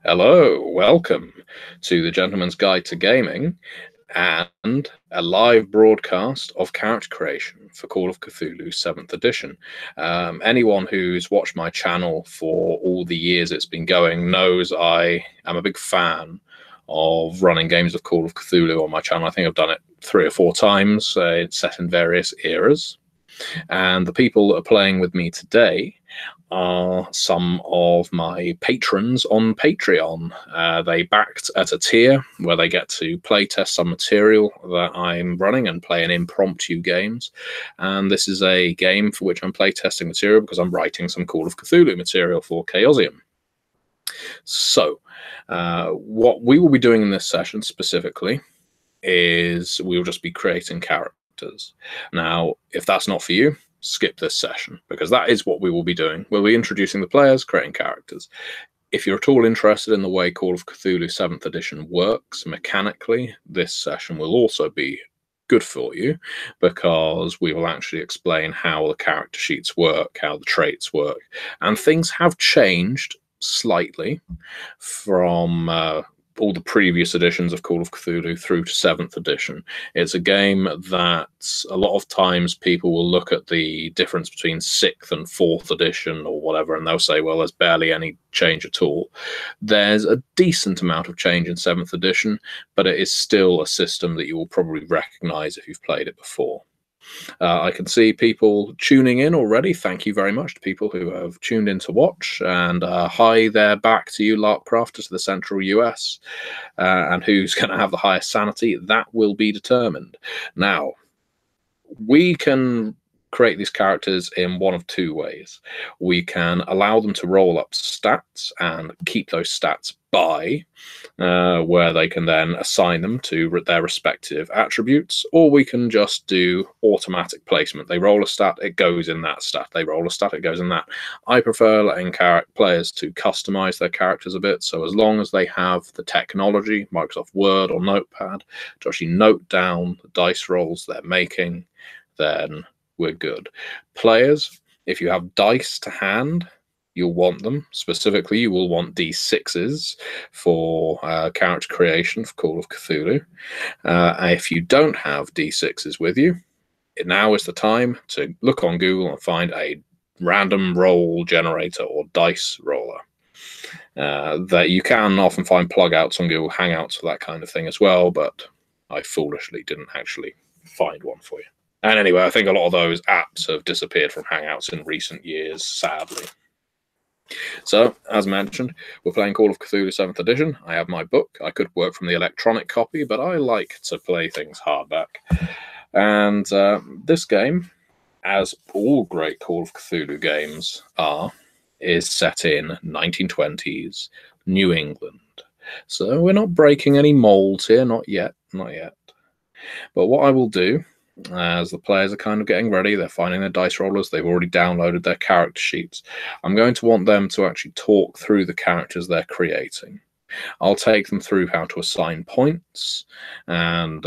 Hello, welcome to the Gentleman's Guide to Gaming and a live broadcast of character creation for Call of Cthulhu 7th edition. Anyone who's watched my channel for all the years it's been going knows I am a big fan of running games of Call of Cthulhu on my channel. I think I've done it 3 or 4 times. It's set in various eras. And the people that are playing with me today are some of my patrons on Patreon. They backed at a tier where they get to play test some material that I'm running and play in impromptu games. And this is a game for which I'm play testing material because I'm writing some Call of Cthulhu material for Chaosium. So, what we will be doing in this session specifically is we'll just be creating characters. Now, if that's not for you, skip this session, because that is what we will be doing. We'll be introducing the players, creating characters. If you're at all interested in the way Call of Cthulhu 7th edition works mechanically, this session will also be good for you, because we will actually explain how the character sheets work, how the traits work, and things have changed slightly from all the previous editions of Call of Cthulhu through to 7th edition. It's a game that a lot of times people will look at the difference between 6th and 4th edition or whatever, and they'll say, well, there's barely any change at all. There's a decent amount of change in 7th edition, but it is still a system that you will probably recognize if you've played it before. I can see people tuning in already. Thank you very much to people who have tuned in to watch. And hi there back to you, LARP crafters to the central US. And who's going to have the highest sanity? That will be determined. Now, we can create these characters in one of 2 ways. We can allow them to roll up stats and keep those stats by, where they can then assign them to their respective attributes, or we can just do automatic placement. They roll a stat, it goes in that stat. They roll a stat, it goes in that. I prefer letting players to customize their characters a bit, so as long as they have the technology, Microsoft Word or Notepad, to actually note down the dice rolls they're making, then we're good. Players, if you have dice to hand, you'll want them. Specifically, you will want D6s for character creation for Call of Cthulhu. If you don't have D6s with you, now is the time to look on Google and find a random roll generator or dice roller. That you can often find plug outs on Google Hangouts for that kind of thing as well, but I foolishly didn't actually find one for you. And anyway, I think a lot of those apps have disappeared from Hangouts in recent years, sadly. So, as mentioned, we're playing Call of Cthulhu 7th edition. I have my book. I could work from the electronic copy, but I like to play things hardback. And this game, as all great Call of Cthulhu games are, is set in 1920s New England. So we're not breaking any molds here, not yet, not yet. But what I will do, as the players are kind of getting ready, they're finding their dice rollers, they've already downloaded their character sheets. I'm going to want them to actually talk through the characters they're creating. I'll take them through how to assign points and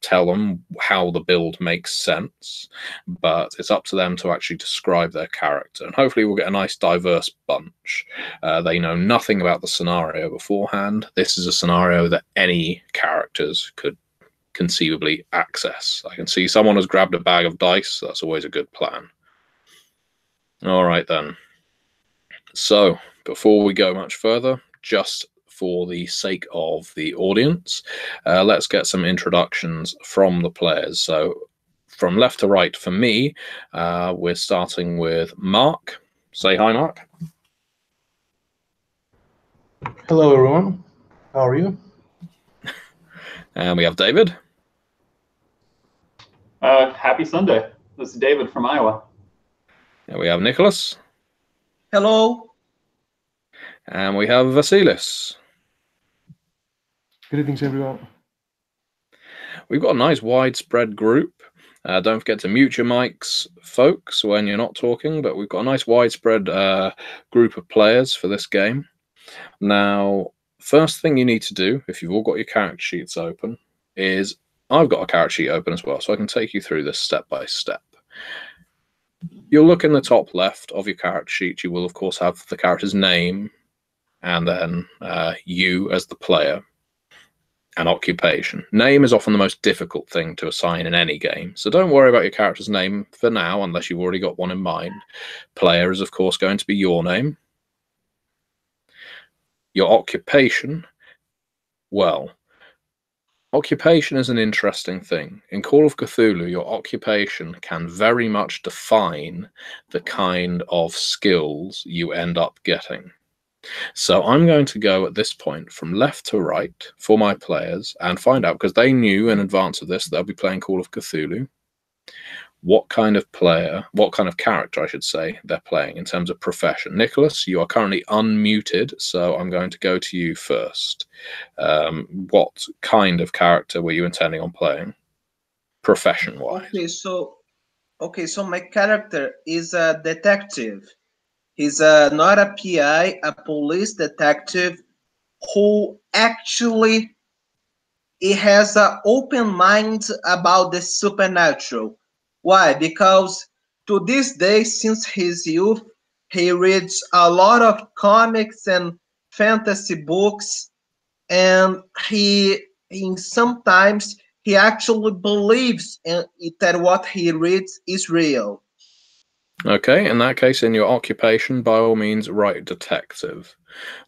tell them how the build makes sense, but it's up to them to actually describe their character. And hopefully we'll get a nice diverse bunch. They know nothing about the scenario beforehand. This is a scenario that any characters could conceivably access. I can see someone has grabbed a bag of dice. That's always a good plan. All right then. So before we go much further, just for the sake of the audience, let's get some introductions from the players. So from left to right for me, we're starting with Mark. Say hi, Mark. Hello, everyone. How are you? And we have David. Happy Sunday. This is David from Iowa. And we have Nicholas. Hello. And we have Vasilis. Greetings, everyone. We've got a nice widespread group. Don't forget to mute your mics, folks, when you're not talking, but we've got a nice widespread group of players for this game. Now, first thing you need to do, if you've all got your character sheets open, is I've got a character sheet open as well, so I can take you through this step by step. You'll look in the top left of your character sheet. You will, of course, have the character's name, and then you as the player, and occupation. Name is often the most difficult thing to assign in any game, so don't worry about your character's name for now, unless you've already got one in mind. Player is, of course, going to be your name. Your occupation, well, occupation is an interesting thing. In Call of Cthulhu, your occupation can very much define the kind of skills you end up getting. So I'm going to go at this point from left to right for my players and find out, because they knew in advance of this they'll be playing Call of Cthulhu, what kind of character, I should say, they're playing in terms of profession. Nicholas, you are currently unmuted, so I'm going to go to you first. What kind of character were you intending on playing, profession-wise? Okay, so my character is a detective. He's not a PI, a police detective who actually he has an open mind about the supernatural. Why? Because to this day, since his youth, he reads a lot of comics and fantasy books, and sometimes he actually believes that what he reads is real. Okay, in that case, in your occupation, by all means, write detective.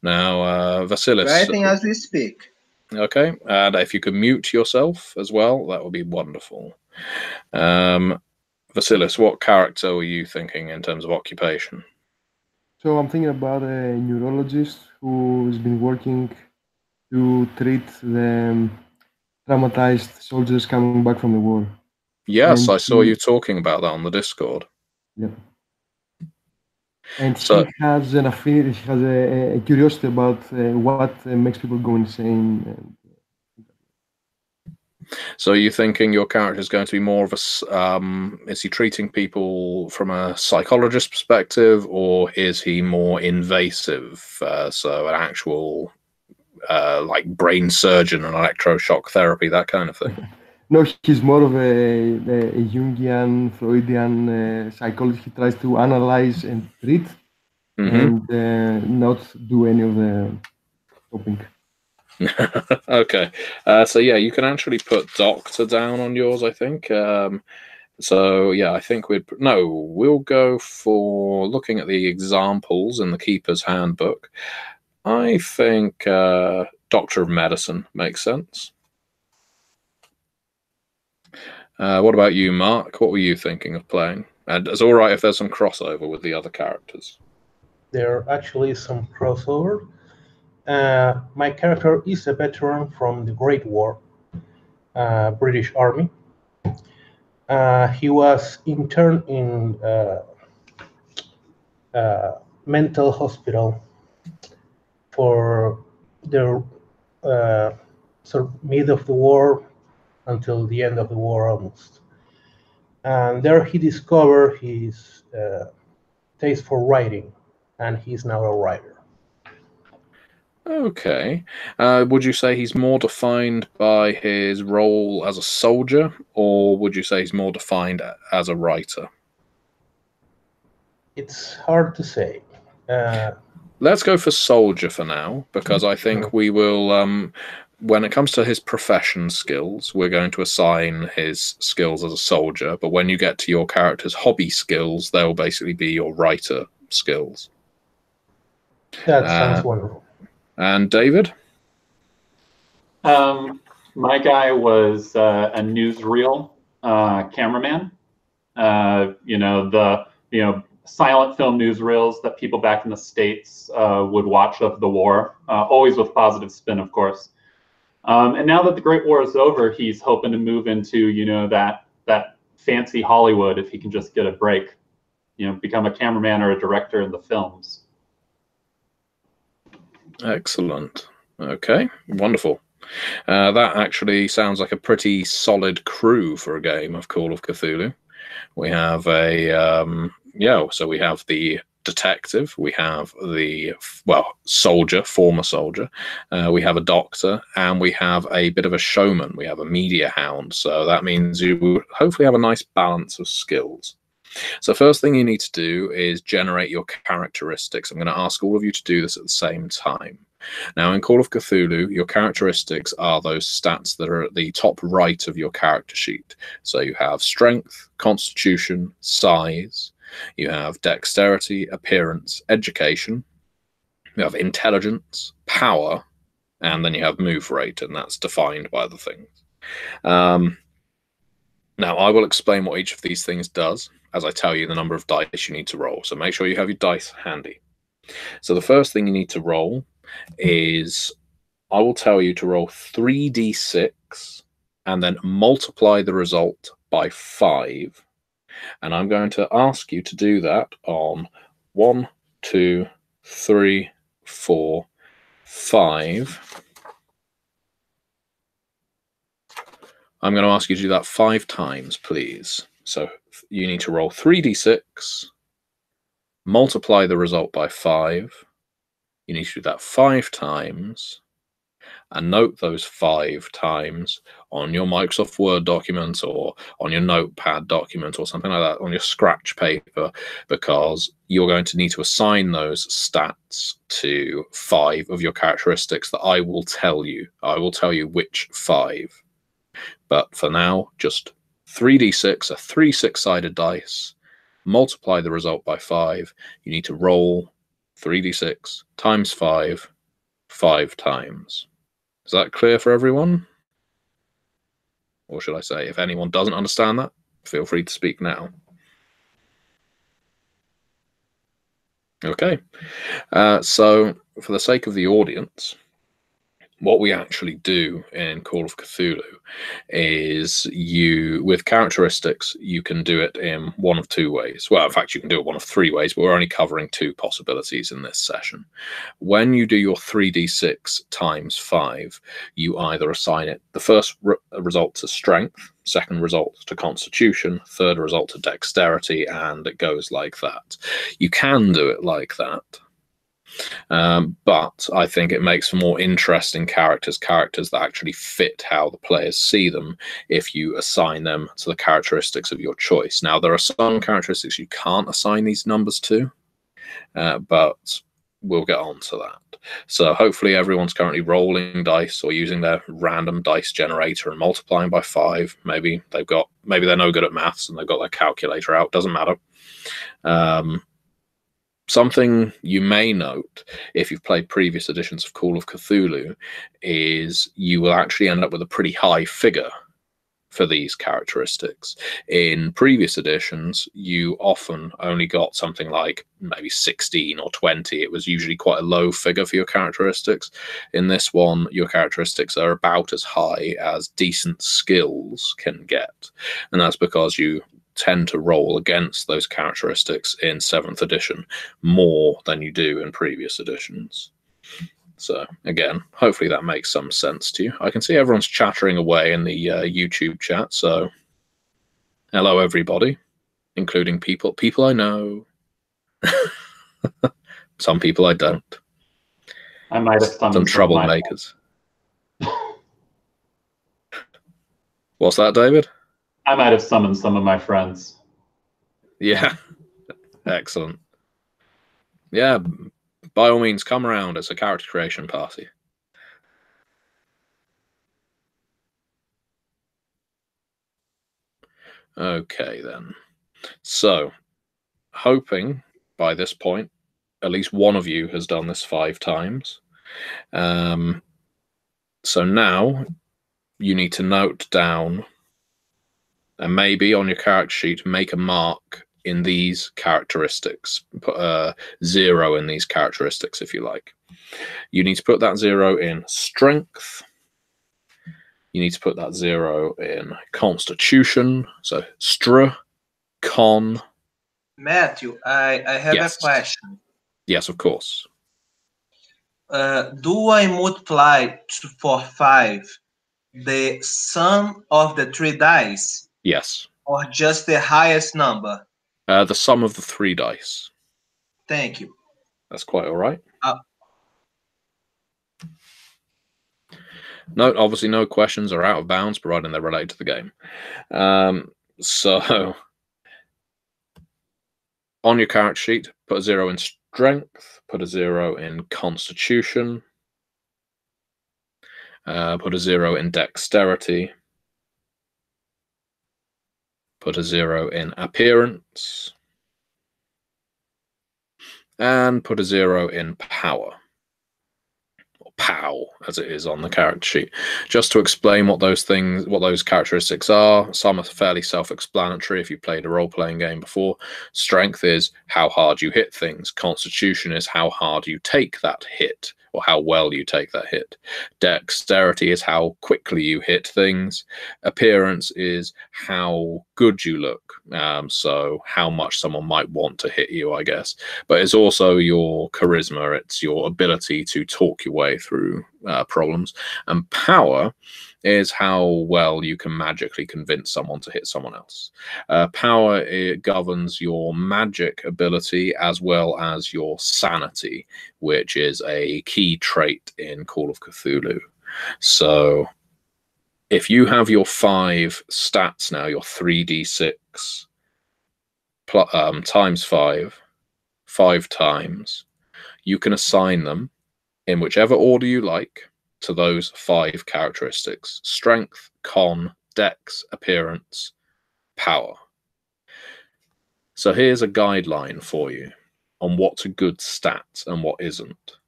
Now, Vasilis. Writing as we speak. Okay, and if you could mute yourself as well, that would be wonderful. Vasilis, what character were you thinking in terms of occupation? So I'm thinking about a neurologist who has been working to treat the traumatized soldiers coming back from the war. Yes, I saw you talking about that on the Discord. Yeah. And he has an affinity, he has a curiosity about what makes people go insane. So you're thinking your character is going to be more of a, is he treating people from a psychologist perspective, or is he more invasive? So an actual, like brain surgeon and electroshock therapy, that kind of thing? No, he's more of a Jungian, Freudian psychologist. He tries to analyze and treat, and not do any of the coping. Okay, so yeah, you can actually put doctor down on yours, I think. So yeah, I think we'll go for looking at the examples in the Keeper's Handbook. I think Doctor of Medicine makes sense. What about you, Mark? What were you thinking of playing? And it's all right if there's some crossover with the other characters. There actually is some crossover. My character is a veteran from the Great War, British Army. He was interned in mental hospital for the sort of mid of the war until the end of the war almost. And there he discovered his taste for writing, and he's now a writer. Okay. Would you say he's more defined by his role as a soldier, or would you say he's more defined as a writer? It's hard to say. Let's go for soldier for now, because I think we will, when it comes to his profession skills, we're going to assign his skills as a soldier, but when you get to your character's hobby skills, they'll basically be your writer skills. That sounds wonderful. And David? My guy was a newsreel cameraman. Silent film newsreels that people back in the States would watch of the war, always with positive spin, of course. And now that the Great War is over, he's hoping to move into, that fancy Hollywood if he can just get a break, become a cameraman or a director in the films. Excellent. Okay, wonderful. That actually sounds like a pretty solid crew for a game of Call of Cthulhu. We have so we have the detective, we have the, soldier, former soldier, we have a doctor, and we have a bit of a showman. We have a media hound. So that means you hopefully have a nice balance of skills. So first thing you need to do is generate your characteristics. I'm going to ask all of you to do this at the same time. Now, in Call of Cthulhu, your characteristics are those stats that are at the top right of your character sheet. So you have strength, constitution, size, you have dexterity, appearance, education, you have intelligence, power, and then you have move rate, and that's defined by the things. Now, I will explain what each of these things does as I tell you the number of dice you need to roll. So make sure you have your dice handy. So the first thing you need to roll is, I will tell you to roll 3d6 and then multiply the result by 5. And I'm going to ask you to do that on 1, 2, 3, 4, 5. I'm going to ask you to do that 5 times, please. So you need to roll 3d6, multiply the result by 5. You need to do that 5 times, and note those 5 times on your Microsoft Word document or on your Notepad document or something like that, on your scratch paper, because you're going to need to assign those stats to 5 of your characteristics that I will tell you. I will tell you which 5. But for now, just 3d6, a 3 6-sided dice, multiply the result by 5. You need to roll 3d6 times 5, 5 times. Is that clear for everyone? Or should I say, if anyone doesn't understand that, feel free to speak now. Okay, so for the sake of the audience, what we actually do in Call of Cthulhu is with characteristics, you can do it in one of 2 ways. Well, in fact, you can do it one of 3 ways, but we're only covering 2 possibilities in this session. When you do your 3d6 times 5, you either assign it the first result to strength, second result to constitution, third result to dexterity, and it goes like that. You can do it like that. But I think it makes for more interesting characters that actually fit how the players see them if you assign them to the characteristics of your choice. Now, there are some characteristics you can't assign these numbers to, but we'll get on to that. So hopefully everyone's currently rolling dice or using their random dice generator and multiplying by 5. Maybe they're no good at maths and they've got their calculator out. Doesn't matter. Something you may note if you've played previous editions of Call of Cthulhu is you will actually end up with a pretty high figure for these characteristics. In previous editions, you often only got something like maybe 16 or 20. It was usually quite a low figure for your characteristics. In this one, your characteristics are about as high as decent skills can get. And that's because you tend to roll against those characteristics in 7th edition more than you do in previous editions. So again, hopefully that makes some sense to you. I can see everyone's chattering away in the YouTube chat, so hello everybody, including people I know. Some people I don't. I might have summoned some troublemakers. What's that, David? I might have summoned some of my friends. Yeah. Excellent. Yeah, by all means, come around. It's a character creation party. Okay, then. So, hoping by this point, at least one of you has done this 5 times. So now you need to note down, and maybe on your character sheet, make a mark in these characteristics. Put a 0 in these characteristics, if you like. You need to put that 0 in strength. You need to put that 0 in constitution. So con. Matthew, I have a question. Yes, of course. Do I multiply for 5 the sum of the 3 dice? Yes. Or just the highest number? The sum of the 3 dice. Thank you. That's quite all right. No, obviously no questions are out of bounds, providing they're related to the game. So On your character sheet, put a 0 in strength, put a 0 in constitution, put a 0 in dexterity, put a 0 in appearance, and put a 0 in power. POW, as it is on the character sheet. Just to explain what those characteristics are, some are fairly self-explanatory if you played a role-playing game before. Strength is how hard you hit things. Constitution is how hard you take that hit, or how well you take that hit. Dexterity is how quickly you hit things. Appearance is how good you look, so how much someone might want to hit you, I guess. But it's also your charisma, it's your ability to talk your way through problems. And power is how well you can magically convince someone to hit someone else. Power, it governs your magic ability as well as your sanity, which is a key trait in Call of Cthulhu. So if you have your 5 stats now, your 3d6 times 5 times, you can assign them in whichever order you like to those 5 characteristics: strength, con, dex, appearance, power. So here's a guideline for you on what's a good stat and what isn't.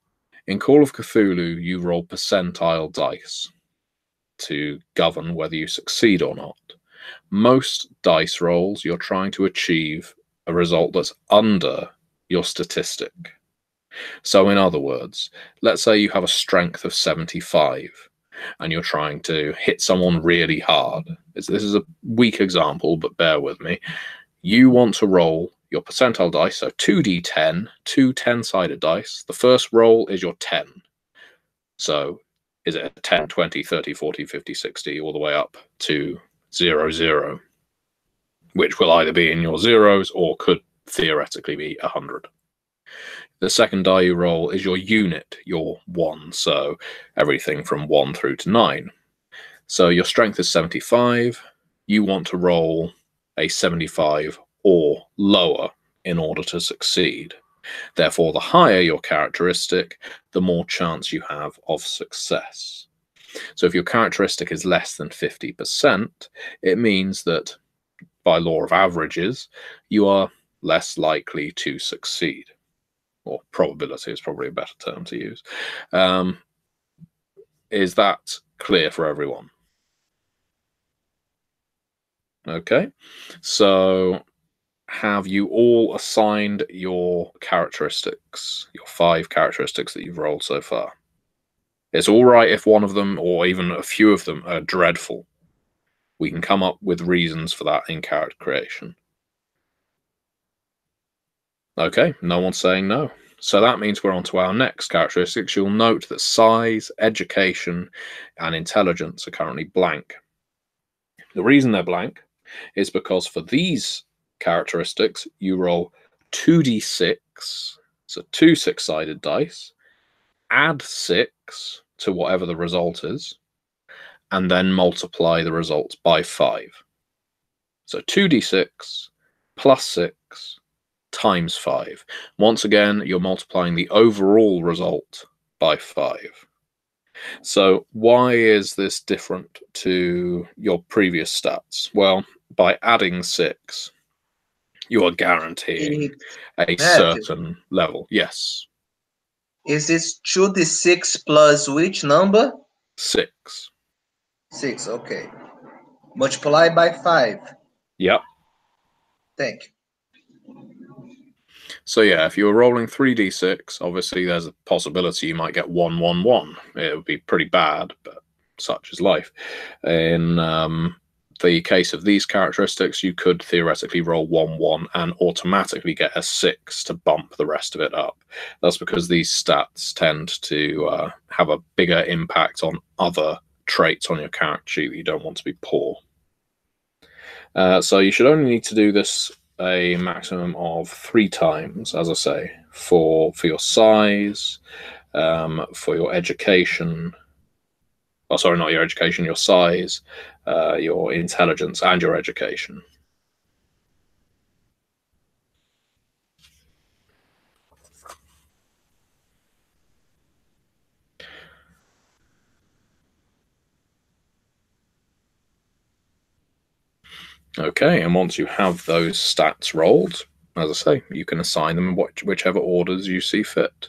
In Call of Cthulhu, you roll percentile dice to govern whether you succeed or not. Most dice rolls, you're trying to achieve a result that's under your statistic. So in other words, let's say you have a strength of 75 and you're trying to hit someone really hard. This is a weak example, but bear with me. You want to roll your percentile dice, so 2d10, 2 10-sided dice. The first roll is your 10. So is it a 10, 20, 30, 40, 50, 60, all the way up to 0, 0, which will either be in your zeros or could theoretically be 100. The second die you roll is your unit, your 1, so everything from 1 through to 9. So your strength is 75. You want to roll a 75 or lower in order to succeed. Therefore, the higher your characteristic, the more chance you have of success. So if your characteristic is less than 50%, it means that by law of averages, you are less likely to succeed. Or probability is probably a better term to use. Is that clear for everyone? Okay, so have you all assigned your characteristics, your 5 characteristics that you've rolled so far? It's all right if one of them or even a few of them are dreadful. We can come up with reasons for that in character creation. Okay, no one's saying no. So that means we're on to our next characteristics. You'll note that size, education, and intelligence are currently blank. The reason they're blank is because for these characteristics, you roll 2d6, so 2 6-sided dice, add 6 to whatever the result is, and then multiply the results by 5. So 2d6 plus 6 times 5. Once again, you're multiplying the overall result by 5. So why is this different to your previous stats? Well, by adding 6, you are guaranteeing a certain level. Yes. Is this 2d6 plus which number? 6. 6, okay. Multiply by 5. Yep. Thank you. So yeah, if you were rolling 3d6, obviously there's a possibility you might get 1, 1, 1. It would be pretty bad, but such is life. In the case of these characteristics, you could theoretically roll 1, 1 and automatically get a 6 to bump the rest of it up. That's because these stats tend to have a bigger impact on other traits on your character sheet that you don't want to be poor. So you should only need to do this a maximum of 3 times, as I say, for your size, for your education. Oh, sorry, not your education, your size, your intelligence, and your education. Okay, and once you have those stats rolled, as I say, you can assign them in whichever orders you see fit.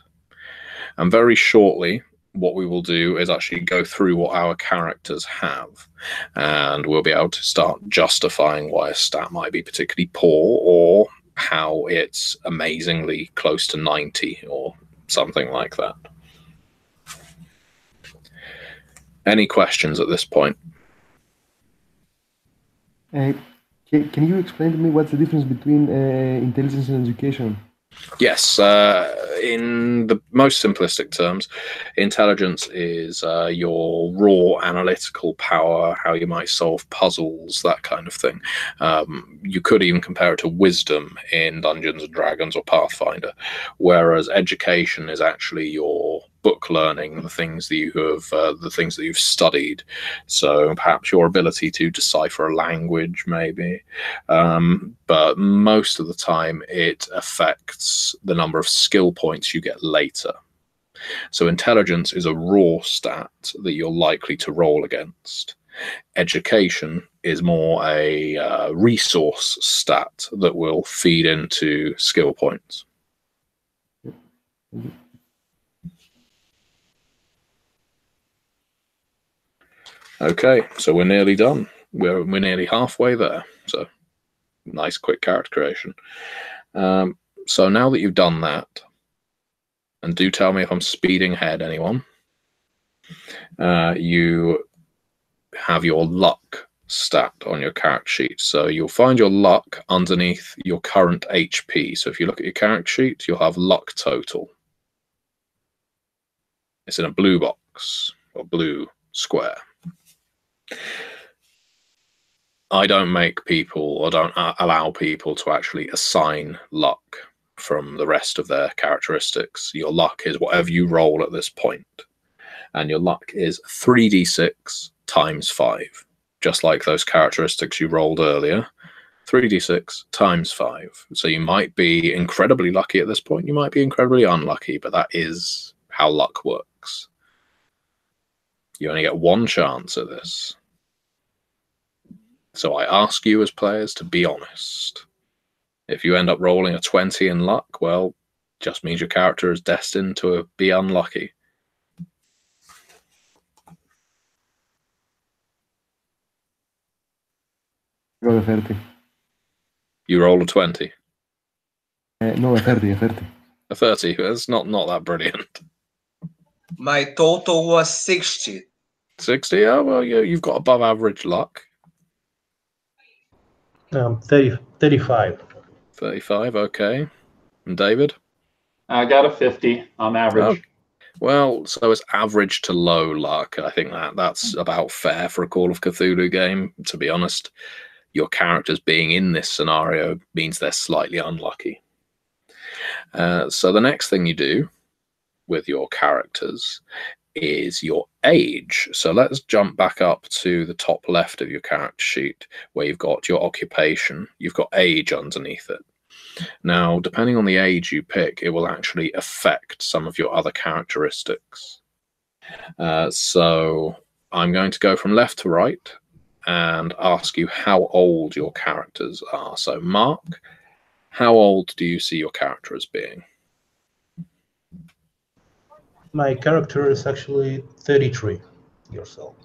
And very shortly, what we will do is actually go through what our characters have, and we'll be able to start justifying why a stat might be particularly poor or how it's amazingly close to 90 or something like that. Any questions at this point? Can you explain to me what's the difference between intelligence and education? Yes, in the most simplistic terms, intelligence is your raw analytical power, how you might solve puzzles, that kind of thing. You could even compare it to wisdom in Dungeons and Dragons or Pathfinder, whereas education is actually your book learning, the things that you've studied. So perhaps your ability to decipher a language, maybe. But most of the time, it affects the number of skill points you get later. So intelligence is a raw stat that you're likely to roll against. Education is more a resource stat that will feed into skill points. Okay, so we're nearly done. We're nearly halfway there. So nice quick character creation. So now that you've done that, and do tell me if I'm speeding ahead, anyone, you have your luck stat on your character sheet. So you'll find your luck underneath your current HP. So if you look at your character sheet, you'll have luck total. It's in a blue box or blue square. I don't make people or don't allow people to actually assign luck from the rest of their characteristics. Your luck is whatever you roll at this point. And your luck is 3d6 times 5. Just like those characteristics you rolled earlier. 3d6 times 5. So you might be incredibly lucky at this point. You might be incredibly unlucky, but that is how luck works. You only get one chance at this. So I ask you as players to be honest. If you end up rolling a 20 in luck, well, just means your character is destined to be unlucky. Roll a 30. You roll a 20. No, a 30, a 30. A 30, that's not that brilliant. My total was 60. 60? Oh, well, you've got above average luck. 35. 35, okay. And David? I got a 50 on average. Oh, well, so it's average to low luck. I think that's about fair for a Call of Cthulhu game, to be honest. Your characters being in this scenario means they're slightly unlucky. So the next thing you do with your characters is your age. So let's jump back up to the top left of your character sheet where you've got your occupation. You've got age underneath it. Now, depending on the age you pick, it will actually affect some of your other characteristics. So I'm going to go from left to right and ask you how old your characters are. So Mark, how old do you see your character as being? My character is actually 33 years old.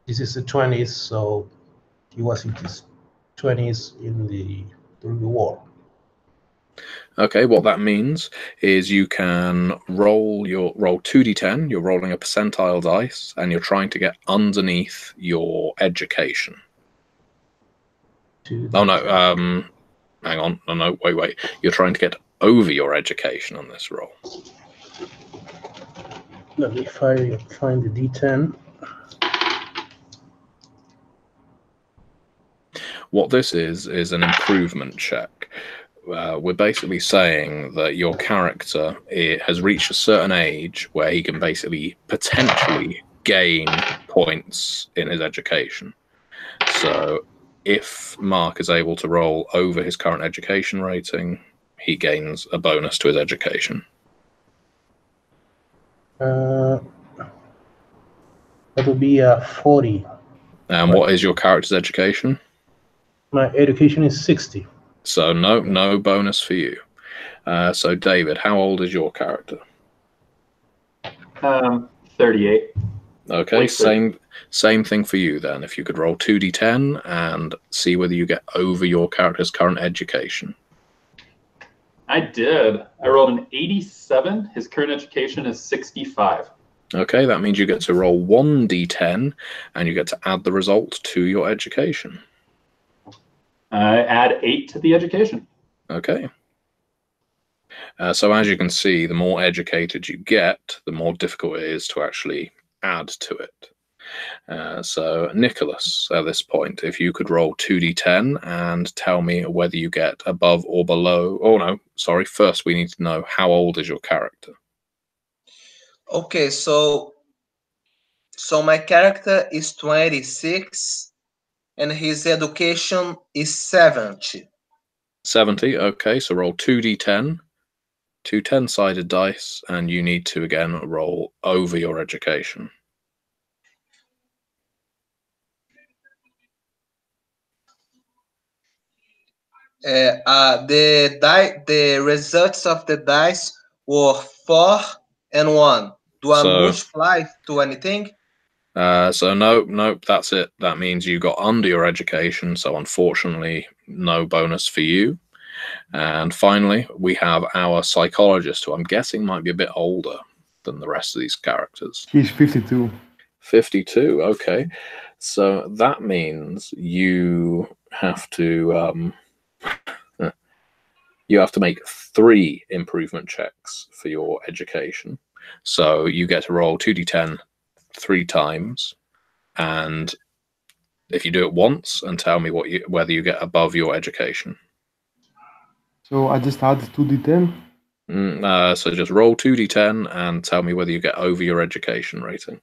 This is the 20s, so he was in his 20s during the war. Okay, what that means is you can roll 2d10, you're rolling a percentile dice, and you're trying to get underneath your education. Oh no, hang on, no, wait. You're trying to get over your education on this roll. Let me find the D10. What this is an improvement check. We're basically saying that your character has reached a certain age where he can basically potentially gain points in his education. So if Mark is able to roll over his current education rating, he gains a bonus to his education. That would be 40. And what is your character's education? My education is 60. So no bonus for you. So David, how old is your character? 38. Okay, Wait, same thing for you then. If you could roll 2d10 and see whether you get over your character's current education. I did. I rolled an 87. His current education is 65. Okay, that means you get to roll 1d10 and you get to add the result to your education. Add 8 to the education. Okay. So as you can see, the more educated you get, the more difficult it is to actually add to it. So Nicholas, at this point, if you could roll 2d10 and tell me whether you get above or below. Oh no, sorry. First, we need to know how old is your character. Okay, so my character is 26 and his education is 70. 70, okay, so roll 2d10, two 10-sided dice, and you need to again roll over your education. The results of the dice were 4 and 1. Do I multiply to anything? So nope, that's it. That means you got under your education, so unfortunately no bonus for you. And finally, we have our psychologist, who I'm guessing might be a bit older than the rest of these characters. He's 52. 52, okay. So that means you have to make 3 improvement checks for your education. So you get to roll 2d10 3 times, and if you do it once, and tell me whether you get above your education. So I just add 2d10? So just roll 2d10 and tell me whether you get over your education rating.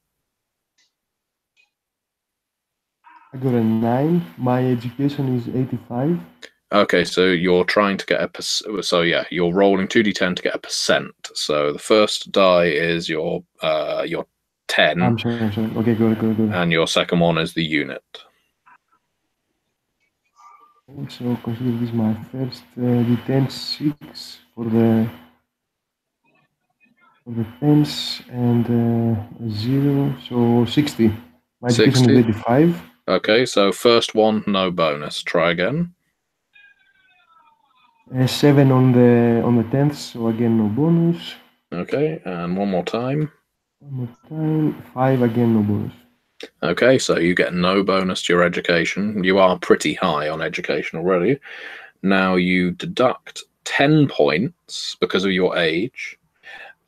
I got a 9. My education is 85. Okay, so you're trying to get a so yeah, you're rolling 2d10 to get a percent. So the first die is your 10. I'm sorry. Okay, good. And your second one is the unit. So consider this my first d10 6 for the tens and 0, so 60. My education 60. is 85. Okay, so first one, no bonus. Try again. 7 on the 10th, so again no bonus. Okay, and one more time. One more time, 5 again, no bonus. Okay, so you get no bonus to your education. You are pretty high on education already. Now you deduct 10 points because of your age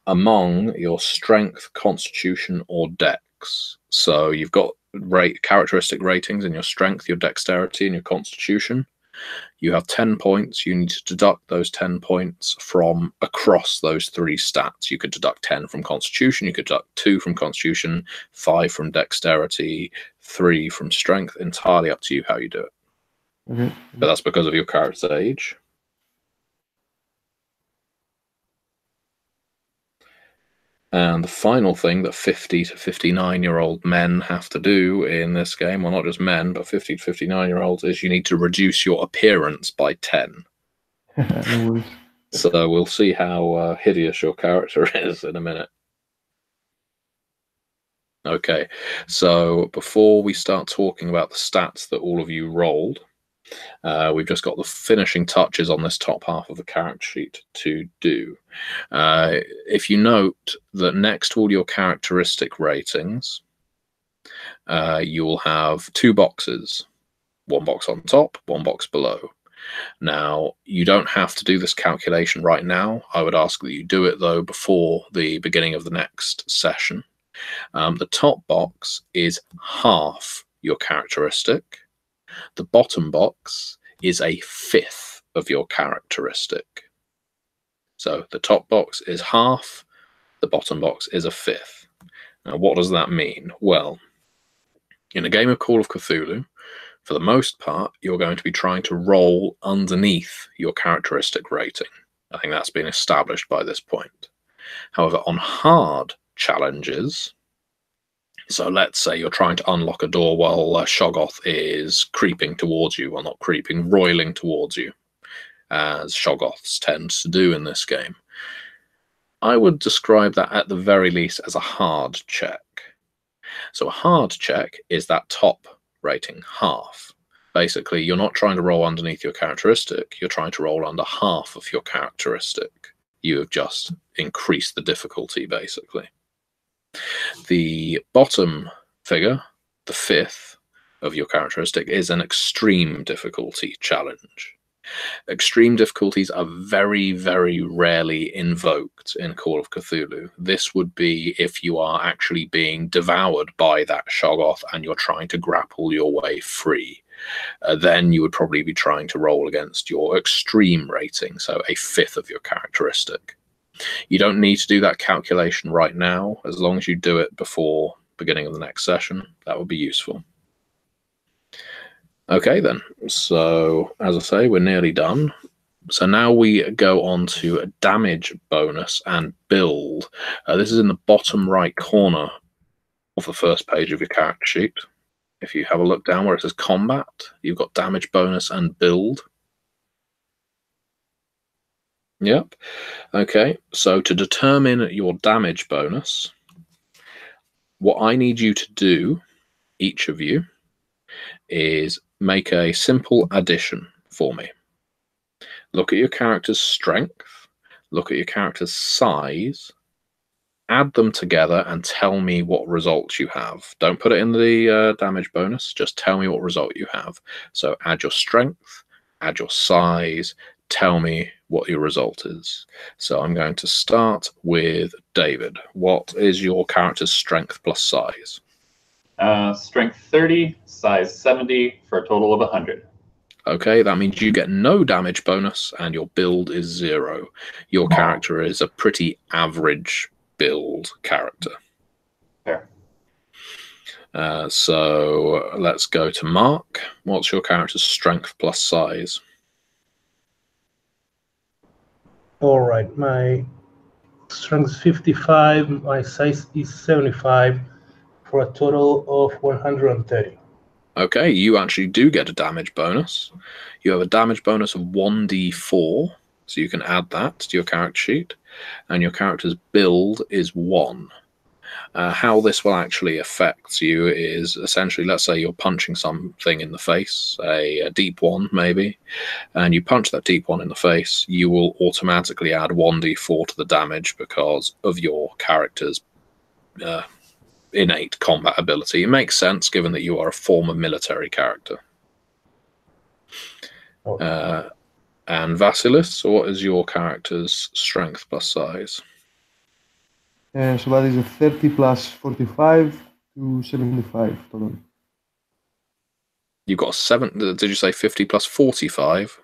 among your strength, constitution, or dex. So you've got characteristic ratings in your strength, your dexterity, and your constitution. You have 10 points. You need to deduct those 10 points from across those 3 stats. You could deduct 10 from constitution, you could deduct 2 from constitution, 5 from dexterity, 3 from strength. Entirely up to you how you do it. Okay. But that's because of your character's age. And the final thing that 50 to 59-year-old men have to do in this game, well, not just men, but 50 to 59-year-olds, is you need to reduce your appearance by 10. No worries. So we'll see how hideous your character is in a minute. Okay, so before we start talking about the stats that all of you rolled, we've just got the finishing touches on this top half of the character sheet to do. If you note that next to all your characteristic ratings, you will have 2 boxes, 1 box on top, 1 box below. Now, you don't have to do this calculation right now. I would ask that you do it, though, before the beginning of the next session. The top box is half your characteristic. The bottom box is a 1/5 of your characteristic. So the top box is half, the bottom box is a 1/5. Now, what does that mean? Well, in a game of Call of Cthulhu, for the most part, you're going to be trying to roll underneath your characteristic rating. I think that's been established by this point. However, on hard challenges, So let's say you're trying to unlock a door while Shoggoth is creeping towards you. Well, not creeping, roiling towards you, as Shoggoths tend to do in this game. I would describe that at the very least as a hard check. So a hard check is that top rating, half. Basically, you're not trying to roll underneath your characteristic, you're trying to roll under half of your characteristic. You have just increased the difficulty, basically. The bottom figure, the 5th of your characteristic, is an extreme difficulty challenge. Extreme difficulties are very, very rarely invoked in Call of Cthulhu. This would be if you are actually being devoured by that Shoggoth and you're trying to grapple your way free. Then you would probably be trying to roll against your extreme rating, so a 5th of your characteristic. You don't need to do that calculation right now. As long as you do it before beginning of the next session, that would be useful. Okay then, so as I say, we're nearly done. So now we go on to a damage bonus and build. This is in the bottom right corner of the first page of your character sheet. If you have a look down where it says combat, you've got damage bonus and build. Yep. Okay, so to determine your damage bonus, what I need you to do, each of you, is make a simple addition for me. Look at your character's strength, look at your character's size, add them together and tell me what results you have. Don't put it in the damage bonus, just tell me what result you have. So add your strength, add your size, tell me what your result is. So I'm going to start with David. What is your character's strength plus size? Strength 30, size 70, for a total of 100. Okay, that means you get no damage bonus and your build is 0. Your character is a pretty average build character. Fair. So let's go to Mark. What's your character's strength plus size? All right, my strength is 55, my size is 75, for a total of 130. Okay, you actually do get a damage bonus. You have a damage bonus of 1d4, so you can add that to your character sheet, and your character's build is 1. How this will actually affect you is essentially, let's say you're punching something in the face, a deep one maybe, and you punch that deep one in the face, you will automatically add 1d4 to the damage because of your character's innate combat ability. It makes sense given that you are a former military character. And Vasilis, what is your character's strength plus size? So that is a 30 plus 45 to 75 total. You've got 7. Did you say 50 plus 45?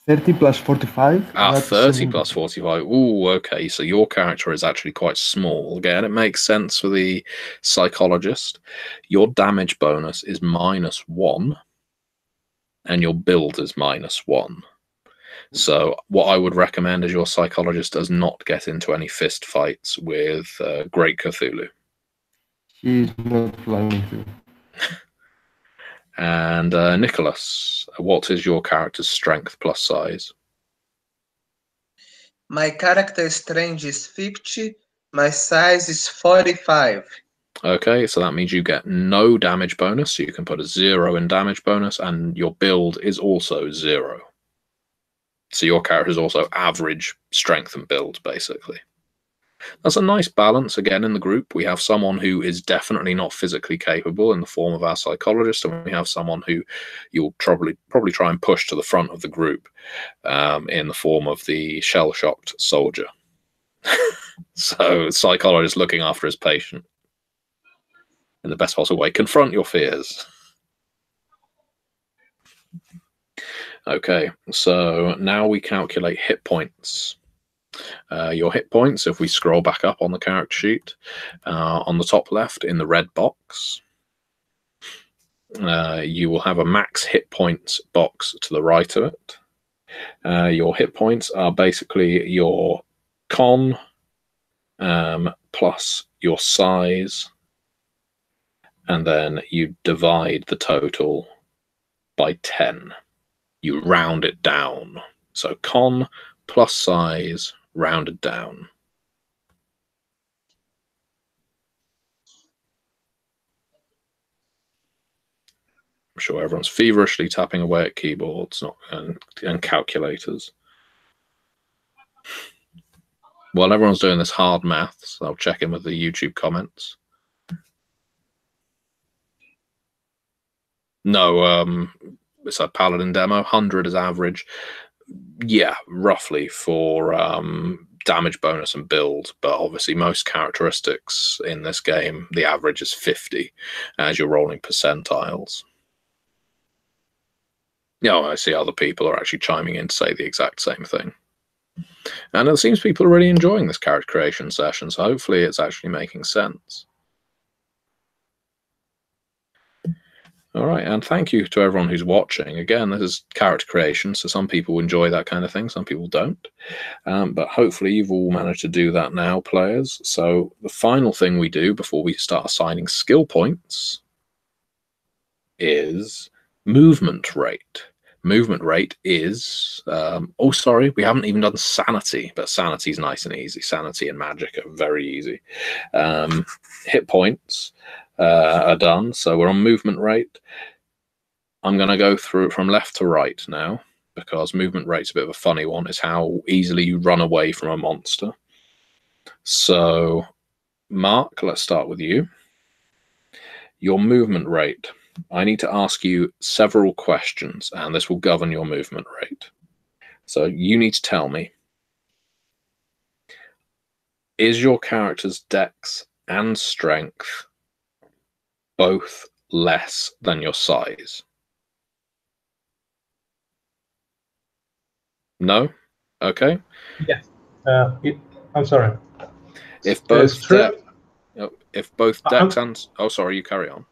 30 plus 45. Ah, 30 plus 45. Ooh, okay. So your character is actually quite small. Again, it makes sense for the psychologist. Your damage bonus is -1, and your build is -1. So what I would recommend is your psychologist does not get into any fist fights with Great Cthulhu. He's not planning to. And Nicholas, what is your character's strength plus size? My character strength is 50. My size is 45. Okay, so that means you get no damage bonus, so you can put a 0 in damage bonus, and your build is also 0. So your character is also average strength and build, basically. That's a nice balance, again, in the group. We have someone who is definitely not physically capable in the form of our psychologist, and we have someone who you'll probably try and push to the front of the group in the form of the shell-shocked soldier. So psychologist looking after his patient in the best possible way. Confront your fears. Okay, so now we calculate hit points. Your hit points, if we scroll back up on the character sheet, on the top left in the red box, you will have a max hit points box to the right of it. Your hit points are basically your con plus your size and then you divide the total by 10. You round it down. So con plus size rounded down. I'm sure everyone's feverishly tapping away at keyboards and calculators. While everyone's doing this hard maths, I'll check in with the YouTube comments. No, it's a Paladin demo. 100 is average. Yeah, roughly for damage bonus and build, but obviously most characteristics in this game, the average is 50 as you're rolling percentiles. Yeah, I see other people are actually chiming in to say the exact same thing. And it seems people are really enjoying this character creation session, so hopefully it's actually making sense. All right, and thank you to everyone who's watching. Again, this is character creation, so some people enjoy that kind of thing, some people don't. But hopefully you've all managed to do that now, players. So the final thing we do before we start assigning skill points is movement rate. Movement rate is, oh, sorry, we haven't even done sanity, but sanity is nice and easy. Sanity and magic are very easy. Hit points are done, so we're on movement rate. I'm going to go through from left to right now, because movement rate's a bit of a funny one. It's how easily you run away from a monster. So, Mark, let's start with you. Your movement rate. I need to ask you several questions, and this will govern your movement rate. So you need to tell me, is your character's dex and strength both less than your size? No? Okay. Yeah. I'm sorry. If both dex and... Oh, sorry, you carry on.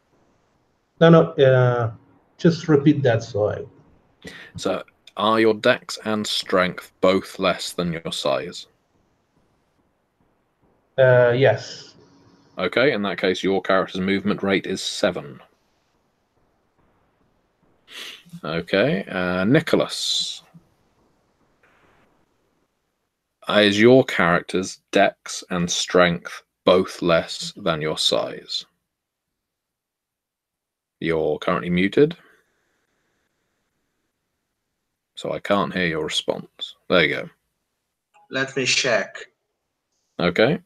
No, just repeat that. So, are your dex and strength both less than your size? Yes. Okay, in that case, your character's movement rate is 7. Okay, Nicholas. Is your character's dex and strength both less than your size? You're currently muted, so I can't hear your response. There you go. Let me check. Okay.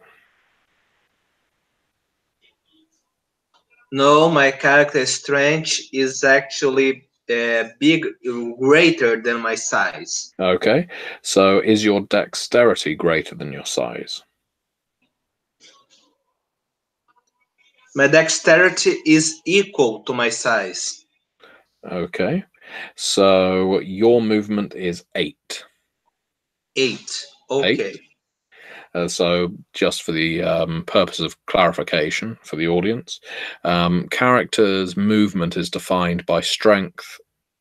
No, my character strength is actually greater than my size. Okay, so is your dexterity greater than your size? My dexterity is equal to my size. Okay, so your movement is 8. 8. Okay. 8. So just for the purpose of clarification for the audience, character's movement is defined by strength,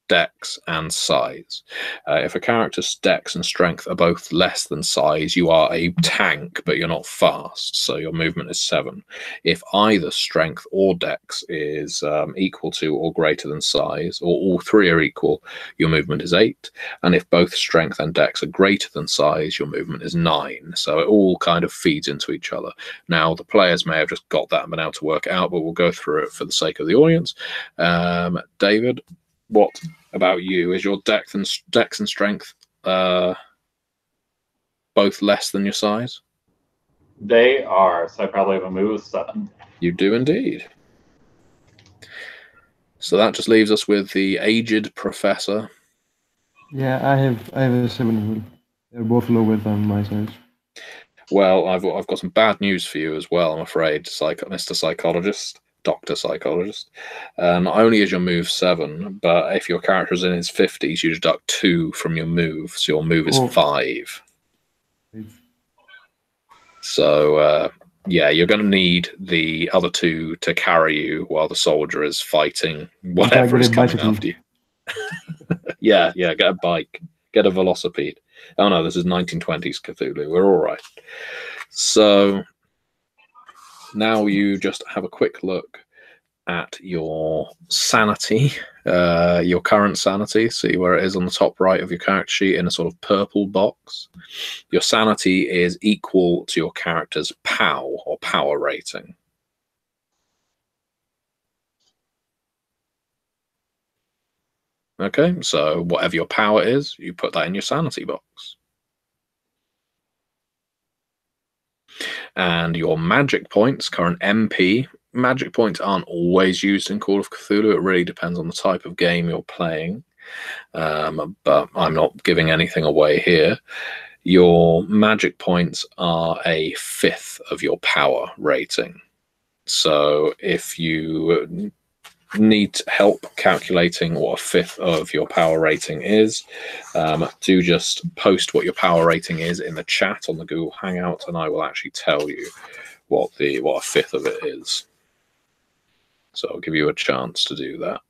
dex, and size. If a character's dex and strength are both less than size, you are a tank, but you're not fast, so your movement is 7. If either strength or dex is equal to or greater than size, or all three are equal, your movement is 8. And if both strength and dex are greater than size, your movement is 9. So it all kind of feeds into each other. Now, the players may have just got that and been able to work it out, but we'll go through it for the sake of the audience. David, what about you? Is your dex and strength both less than your size? They are, so I probably have a move of 7. You do indeed. So that just leaves us with the aged professor. Yeah, I have a 7 as well. They're both lower than my size. Well, I've got some bad news for you as well, I'm afraid, Mr. Psychologist. Dr. Psychologist. Not only is your move 7, but if your character is in his 50s, you deduct 2 from your move, so your move is 5. So, yeah, you're going to need the other 2 to carry you while the soldier is fighting whatever is coming after you. yeah, get a bike, get a velocipede. Oh no, this is 1920s Cthulhu. We're all right. So now you just have a quick look at your sanity, your current sanity. See where it is on the top right of your character sheet in a sort of purple box. Your sanity is equal to your character's POW or power rating. Okay, so whatever your power is, you put that in your sanity box. And your magic points, current MP. Magic points aren't always used in Call of Cthulhu. It really depends on the type of game you're playing. But I'm not giving anything away here. Your magic points are a fifth of your power rating. So if you need help calculating what a fifth of your power rating is, do just post what your power rating is in the chat on the Google Hangout, and I will actually tell you what a fifth of it is. So I'll give you a chance to do that,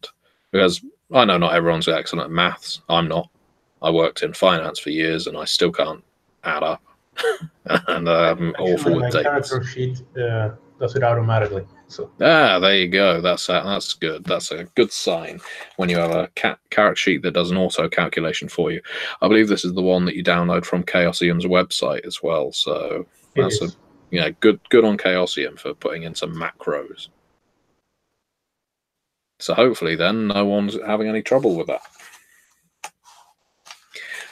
because I know not everyone's excellent at maths. I'm not. I worked in finance for years and I still can't add up. And I'm awful with dates. My character sheet does it automatically. So there you go. That's good. That's a good sign when you have a character sheet that does an auto calculation for you. I believe this is the one that you download from Chaosium's website as well. So that's good on Chaosium for putting in some macros. So hopefully then no one's having any trouble with that.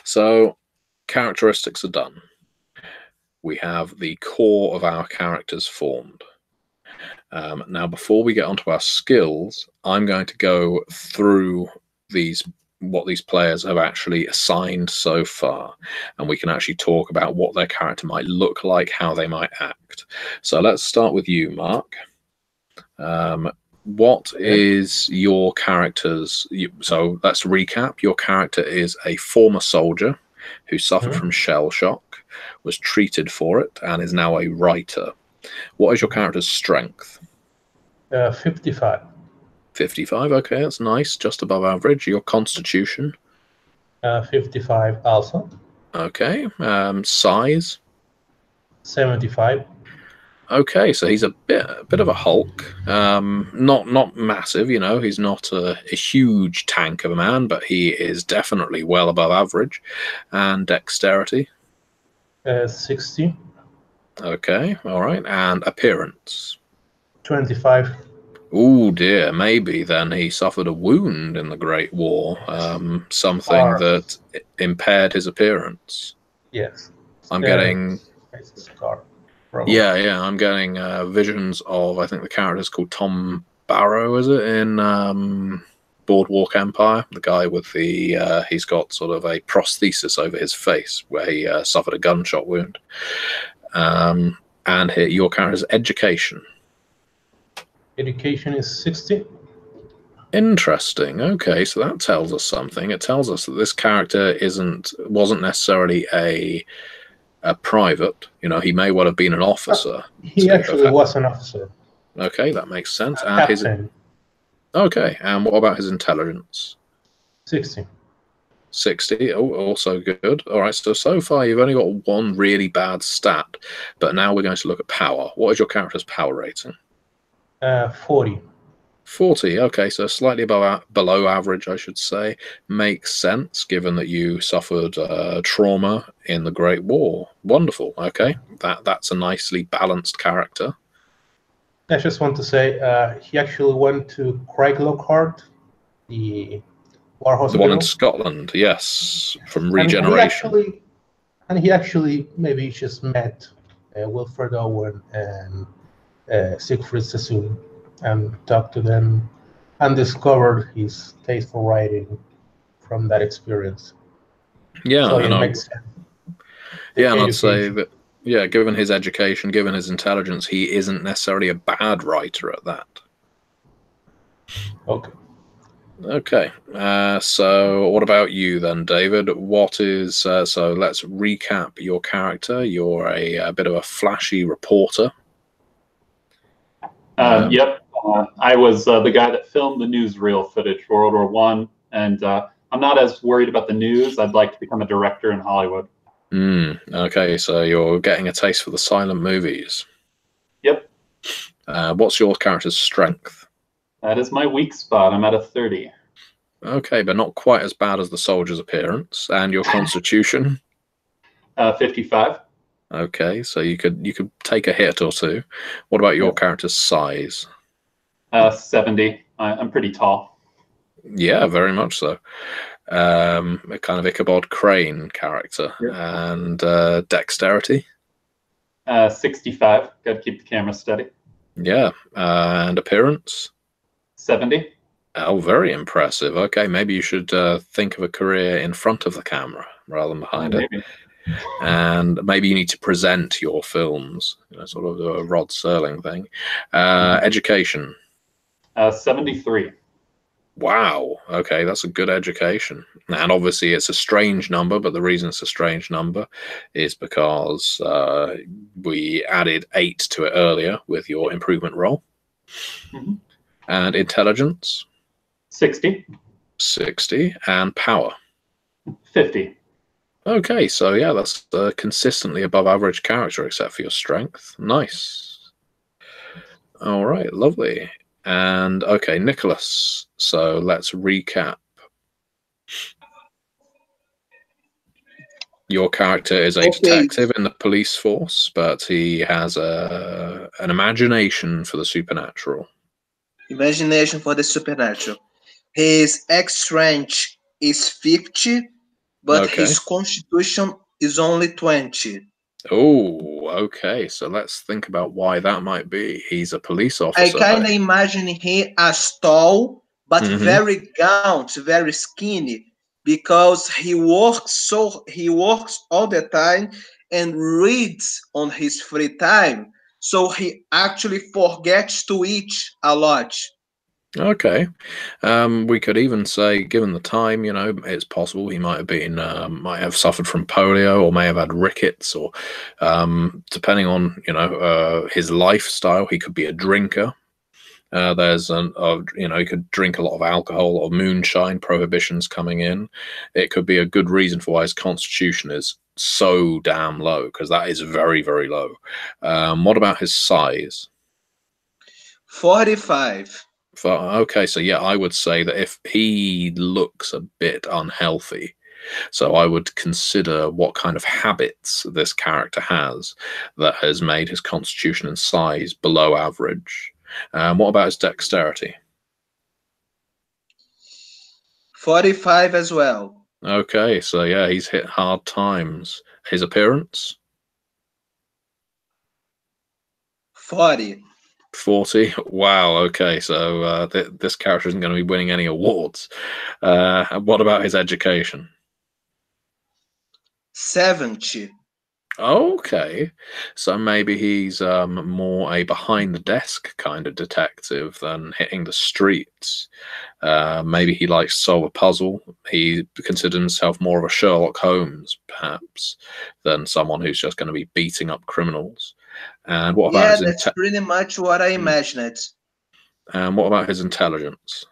So characteristics are done. We have the core of our characters formed. Now, before we get onto our skills, I'm going to go through what these players have actually assigned so far, and we can actually talk about what their character might look like, how they might act. So let's start with you, Mark. What is your character's... So let's recap. Your character is a former soldier who suffered from shell shock, was treated for it, and is now a writer. What is your character's strength? 55. 55, okay, that's nice, just above average. Your constitution? 55 also. Okay, size? 75. Okay, so he's a bit of a Hulk. Not massive, you know. He's not a huge tank of a man, but he is definitely well above average. And dexterity? 60. Okay, all right. And appearance? 25. Oh dear, maybe then he suffered a wound in the Great War, something that impaired his appearance. Yes. I'm getting... It's a scar. Yeah, I'm getting visions of, I think the character is called Tom Barrow, is it, in Boardwalk Empire? The guy with the, he's got sort of a prosthesis over his face where he suffered a gunshot wound. And here, your character's education. Education is 60. Interesting. Okay, so that tells us something. It tells us that this character wasn't necessarily a private. You know, he may well have been an officer. He actually was an officer. Okay, that makes sense. And captain. Okay, and what about his intelligence? 60. 60. Oh, also good. All right, so far you've only got one really bad stat, but now we're going to look at power. What is your character's power rating? 40. 40. Okay, so slightly below average, I should say. Makes sense, given that you suffered trauma in the Great War. Wonderful. Okay, that's a nicely balanced character. I just want to say he actually went to Craiglockhart, the war hospital. The one in Scotland, yes, from Regeneration. And he actually maybe just met Wilfred Owen and Siegfried Sassoon and talked to them and discovered his taste for writing from that experience. Yeah, so it makes sense. Yeah, and I'd say that, yeah, given his education, given his intelligence, he isn't necessarily a bad writer at that. Okay, so what about you then, David? What is, so let's recap your character. You're a bit of a flashy reporter. Yep, I was the guy that filmed the newsreel footage for World War I, and I'm not as worried about the news. I'd like to become a director in Hollywood. Okay, so you're getting a taste for the silent movies. Yep. What's your character's strength? That is my weak spot. I'm at a 30. Okay, but not quite as bad as the soldier's appearance. And your constitution? 55. Okay, so you could take a hit or two. What about your character's size? 70. I'm pretty tall. Yeah, very much so. A kind of Ichabod Crane character. Yep. And dexterity? 65. Got to keep the camera steady. Yeah, and appearance? 70. Oh, very impressive. Okay, maybe you should think of a career in front of the camera rather than behind it. Maybe. And maybe you need to present your films, sort of a Rod Serling thing. Education? 73. Wow. Okay, that's a good education. And obviously it's a strange number, but the reason it's a strange number is because we added 8 to it earlier with your improvement roll. Mm-hmm. And intelligence? 60. 60. And power? 50. Okay, so yeah, that's consistently above average character except for your strength. Nice. All right, lovely. And okay, Nicholas. So let's recap. Your character is a detective in the police force, but he has an imagination for the supernatural. Imagination for the supernatural. His X-range is 50, but his constitution is only 20. Oh, okay. So let's think about why that might be. He's a police officer. I kind of imagine him as tall, but very gaunt, very skinny, because he works all the time and reads on his free time. So he actually forgets to eat a lot. Okay. We could even say, given the time, it's possible he might have suffered from polio or may have had rickets, or depending on, his lifestyle, he could be a drinker. He could drink a lot of alcohol or moonshine, prohibitions coming in. It could be a good reason for why his constitution is so damn low, because that is very, very low. What about his size? 45. Okay, so yeah, I would say that if he looks a bit unhealthy, so I would consider what kind of habits this character has that has made his constitution and size below average. What about his dexterity? 45 as well. Okay, so yeah, he's hit hard times. His appearance? 40. 40. Wow. Okay, so this character isn't going to be winning any awards. What about his education? 70. Okay, so maybe he's more a behind the desk kind of detective than hitting the streets. Maybe he likes to solve a puzzle. He considers himself more of a Sherlock Holmes, perhaps, than someone who's just going to be beating up criminals. And what about that's pretty much what I imagined. And what about his intelligence?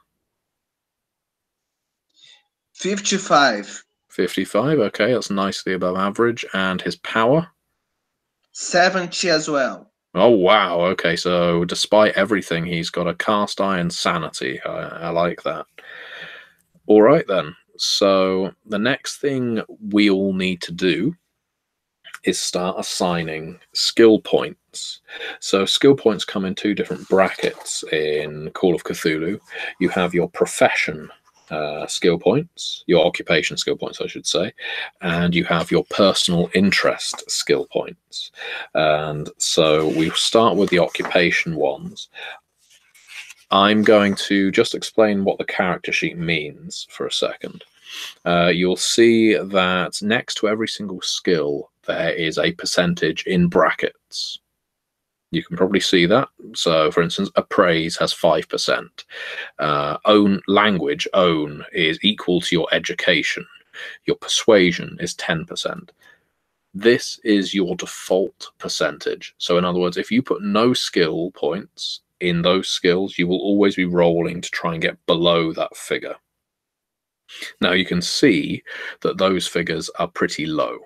55. 55, okay, that's nicely above average. And his power? 70 as well. Oh, wow, okay, so despite everything, he's got a cast iron sanity. I like that. All right, then. So the next thing we all need to do is start assigning skill points. So skill points come in 2 different brackets in Call of Cthulhu. You have your profession skill points, your occupation skill points, I should say, and you have your personal interest skill points. And so we start with the occupation ones. I'm going to just explain what the character sheet means for a second. You'll see that next to every single skill, there is a percentage in brackets. You can probably see that. So, for instance, appraise has 5%. Own language, own, is equal to your education. Your persuasion is 10%. This is your default percentage. So, in other words, if you put no skill points in those skills, you will always be rolling to try and get below that figure. Now, you can see that those figures are pretty low.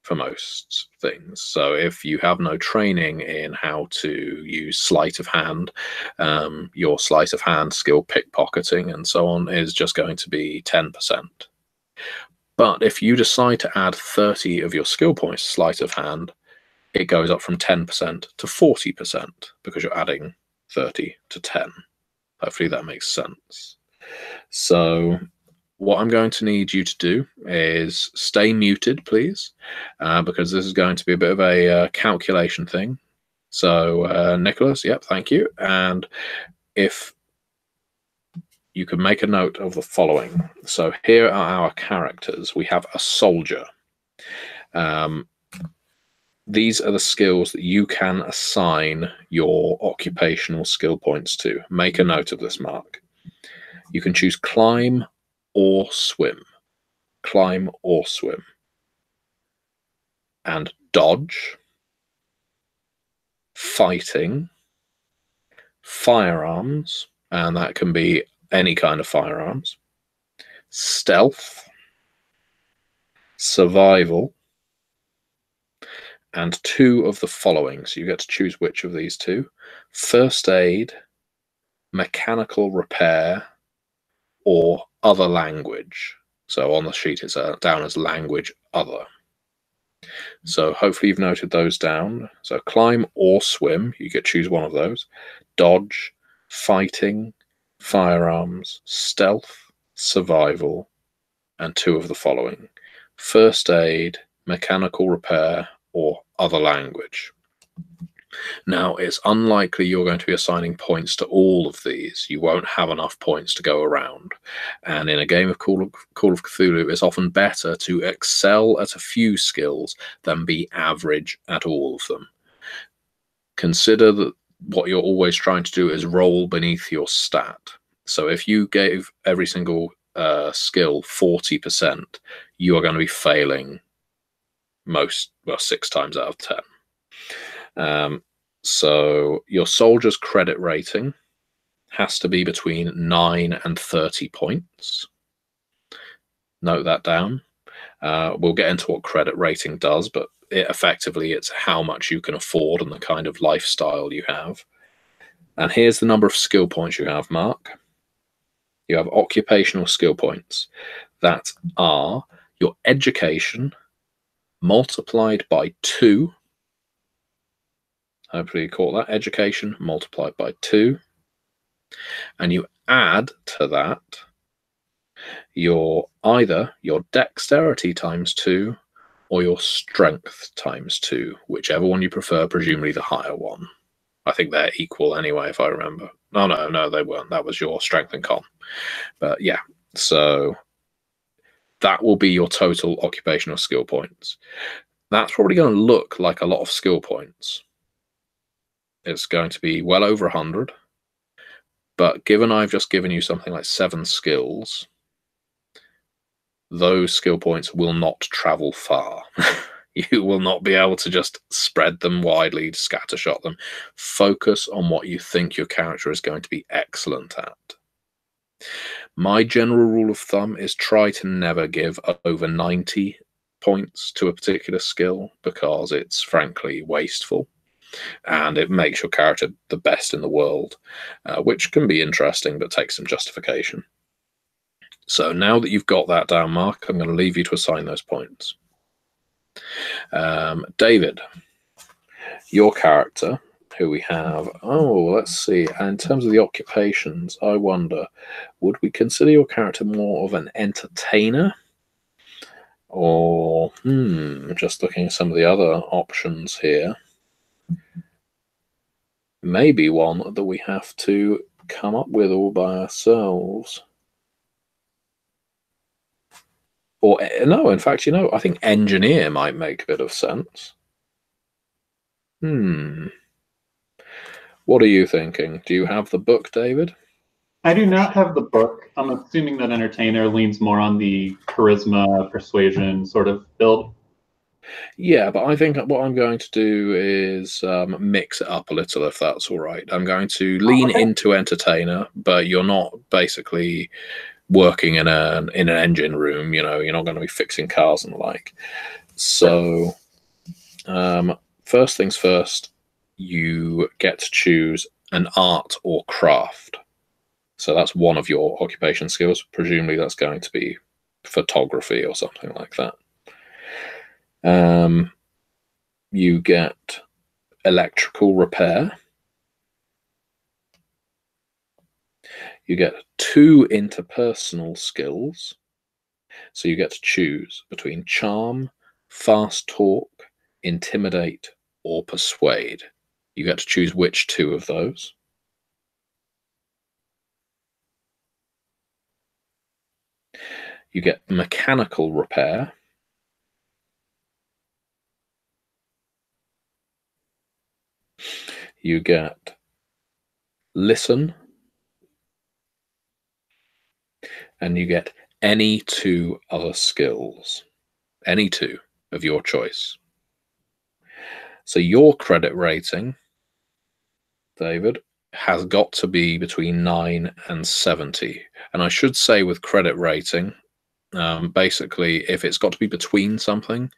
for most things. So if you have no training in how to use sleight of hand, your sleight of hand skill, pickpocketing and so on, is just going to be 10%. But if you decide to add 30 of your skill points to sleight of hand, it goes up from 10% to 40% because you're adding 30 to 10. Hopefully that makes sense. So what I'm going to need you to do is stay muted, please, because this is going to be a bit of a calculation thing. So Nicholas, yep, thank you. And if you can make a note of the following. So here are our characters. We have a soldier. These are the skills that you can assign your occupational skill points to. Make a note of this, Mark. You can choose climb or swim. Climb or swim. And dodge, fighting, firearms, and that can be any kind of firearms, stealth, survival, and 2 of the following. So you get to choose which of these 2. First aid, mechanical repair, or other language. So on the sheet it's down as language other. So hopefully you've noted those down. So climb or swim, you get to choose one of those. Dodge, fighting, firearms, stealth, survival, and 2 of the following. First aid, mechanical repair, or other language. Now, it's unlikely you're going to be assigning points to all of these. You won't have enough points to go around. And in a game of Call of Cthulhu, it's often better to excel at a few skills than be average at all of them. Consider that what you're always trying to do is roll beneath your stat. So if you gave every single skill 40%, you are going to be failing 6 times out of 10. So your soldier's credit rating has to be between 9 and 30 points. Note that down. We'll get into what credit rating does, but effectively it's how much you can afford and the kind of lifestyle you have. And here's the number of skill points you have, Mark. You have occupational skill points. That are your education multiplied by 2. Hopefully you caught that. Education multiplied by 2. And you add to that either your dexterity times 2 or your strength times 2, whichever one you prefer, presumably the higher one. I think they're equal anyway, if I remember. No, they weren't. That was your strength and con. But yeah, so that will be your total occupational skill points. That's probably going to look like a lot of skill points. It's going to be well over 100. But given I've just given you something like 7 skills, those skill points will not travel far. You will not be able to just spread them widely, scattershot them. Focus on what you think your character is going to be excellent at. My general rule of thumb is try to never give over 90 points to a particular skill because it's frankly wasteful. And it makes your character the best in the world, which can be interesting but takes some justification. So now that you've got that down, Mark, I'm going to leave you to assign those points. David, your character, who we have, let's see, in terms of the occupations, I wonder, would we consider your character more of an entertainer? Or, just looking at some of the other options here, maybe one that we have to come up with all by ourselves. Or, no, in fact, I think engineer might make a bit of sense. What are you thinking? Do you have the book, David? I do not have the book. I'm assuming that entertainer leans more on the charisma, persuasion sort of build. Yeah, but I think what I'm going to do is mix it up a little, if that's all right. I'm going to lean into entertainer, but you're not basically working in an engine room. You're not going to be fixing cars and the like. So, first things first, you get to choose an art or craft. So that's one of your occupation skills. Presumably that's going to be photography or something like that. You get electrical repair. You get 2 interpersonal skills. So you get to choose between charm, fast talk, intimidate, or persuade. You get to choose which 2 of those. You get mechanical repair. You get listen. And you get any 2 other skills. Any 2 of your choice. So your credit rating, David, has got to be between 9 and 70. And I should say with credit rating, basically, if it's got to be between something,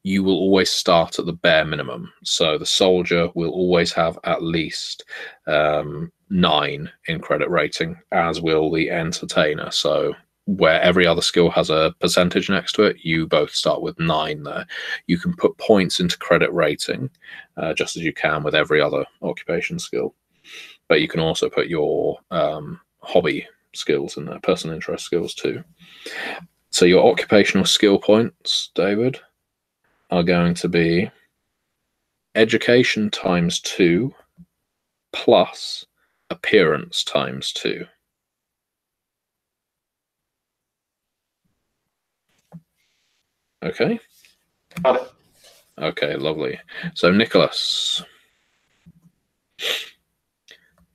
you will always start at the bare minimum. So the soldier will always have at least 9 in credit rating, as will the entertainer. So where every other skill has a percentage next to it, you both start with 9 there. You can put points into credit rating, just as you can with every other occupation skill. But you can also put your hobby skills in there, personal interest skills too. So your occupational skill points, David, are going to be education times 2 plus appearance times 2. Okay? Got it. Okay, lovely. So, Nicholas,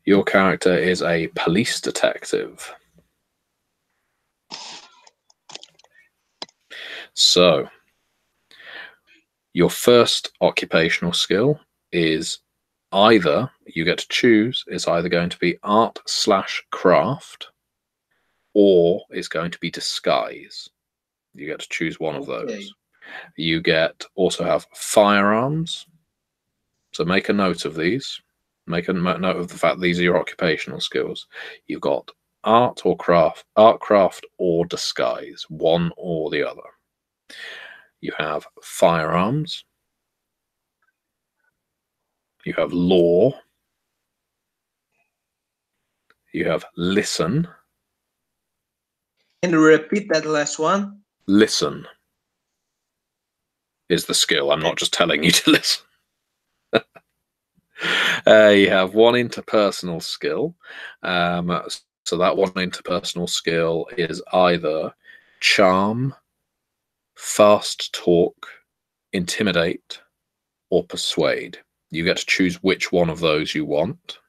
your character is a police detective. So, your first occupational skill is either, you get to choose, it's either going to be art/craft or it's going to be disguise. You get to choose one of those. You get also have firearms. So make a note of these. Make a note of the fact these are your occupational skills. You've got art, craft, or disguise, one or the other. You have firearms. You have law. You have listen. Can you repeat that last one? Listen is the skill. I'm not just telling you to listen. You have one interpersonal skill. So that one interpersonal skill is either charm, fast talk, intimidate, or persuade. You get to choose which one of those you want.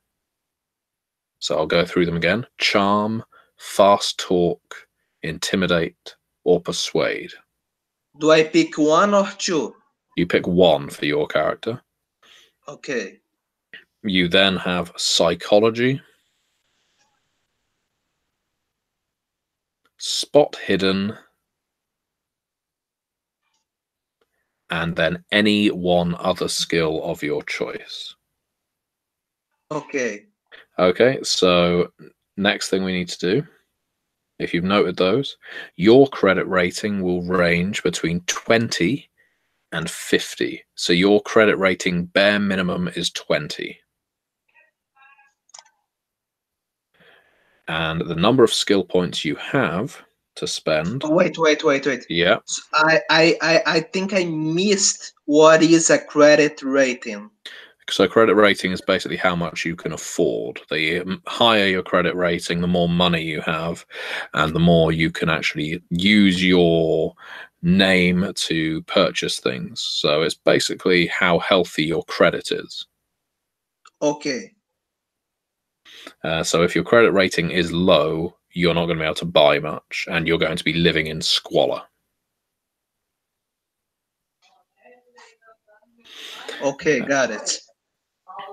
So I'll go through them again. Charm, fast talk, intimidate, or persuade. Do I pick 1 or 2? You pick 1 for your character. Okay. You then have psychology, spot hidden, and then any one other skill of your choice. Okay. Okay, so next thing we need to do, if you've noted those, your credit rating will range between 20 and 50. So your credit rating bare minimum is 20. And the number of skill points you have to spend. Wait. Yeah. So I think I missed what is a credit rating. So credit rating is basically how much you can afford. The higher your credit rating, the more money you have, and the more you can actually use your name to purchase things. So it's basically how healthy your credit is. Okay. So if your credit rating is low, you're not going to be able to buy much, and you're going to be living in squalor. Okay, got it.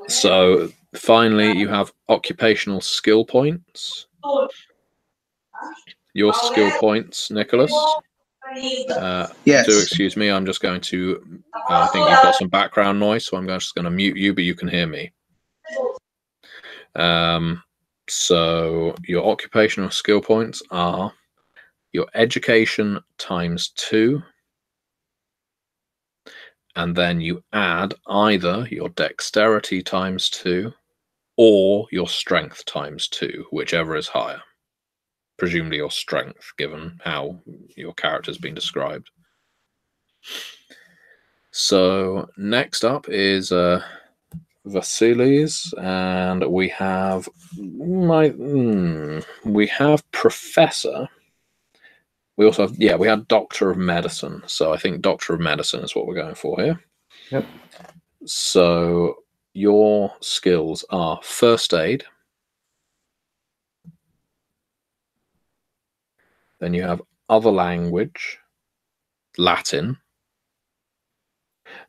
So finally, you have occupational skill points. Your skill points, Nicholas, Yes. Do excuse me, I'm just going to, I think you've got some background noise, so I'm just going to mute you, but you can hear me. So your occupational skill points are your education times 2, and then you add either your dexterity times 2 or your strength times 2, whichever is higher. Presumably your strength, given how your character's been described. So next up is Vasilis, and we have Professor. We also have, we had Doctor of Medicine. So I think Doctor of Medicine is what we're going for here. Yep. So your skills are First Aid. Then you have Other Language, Latin.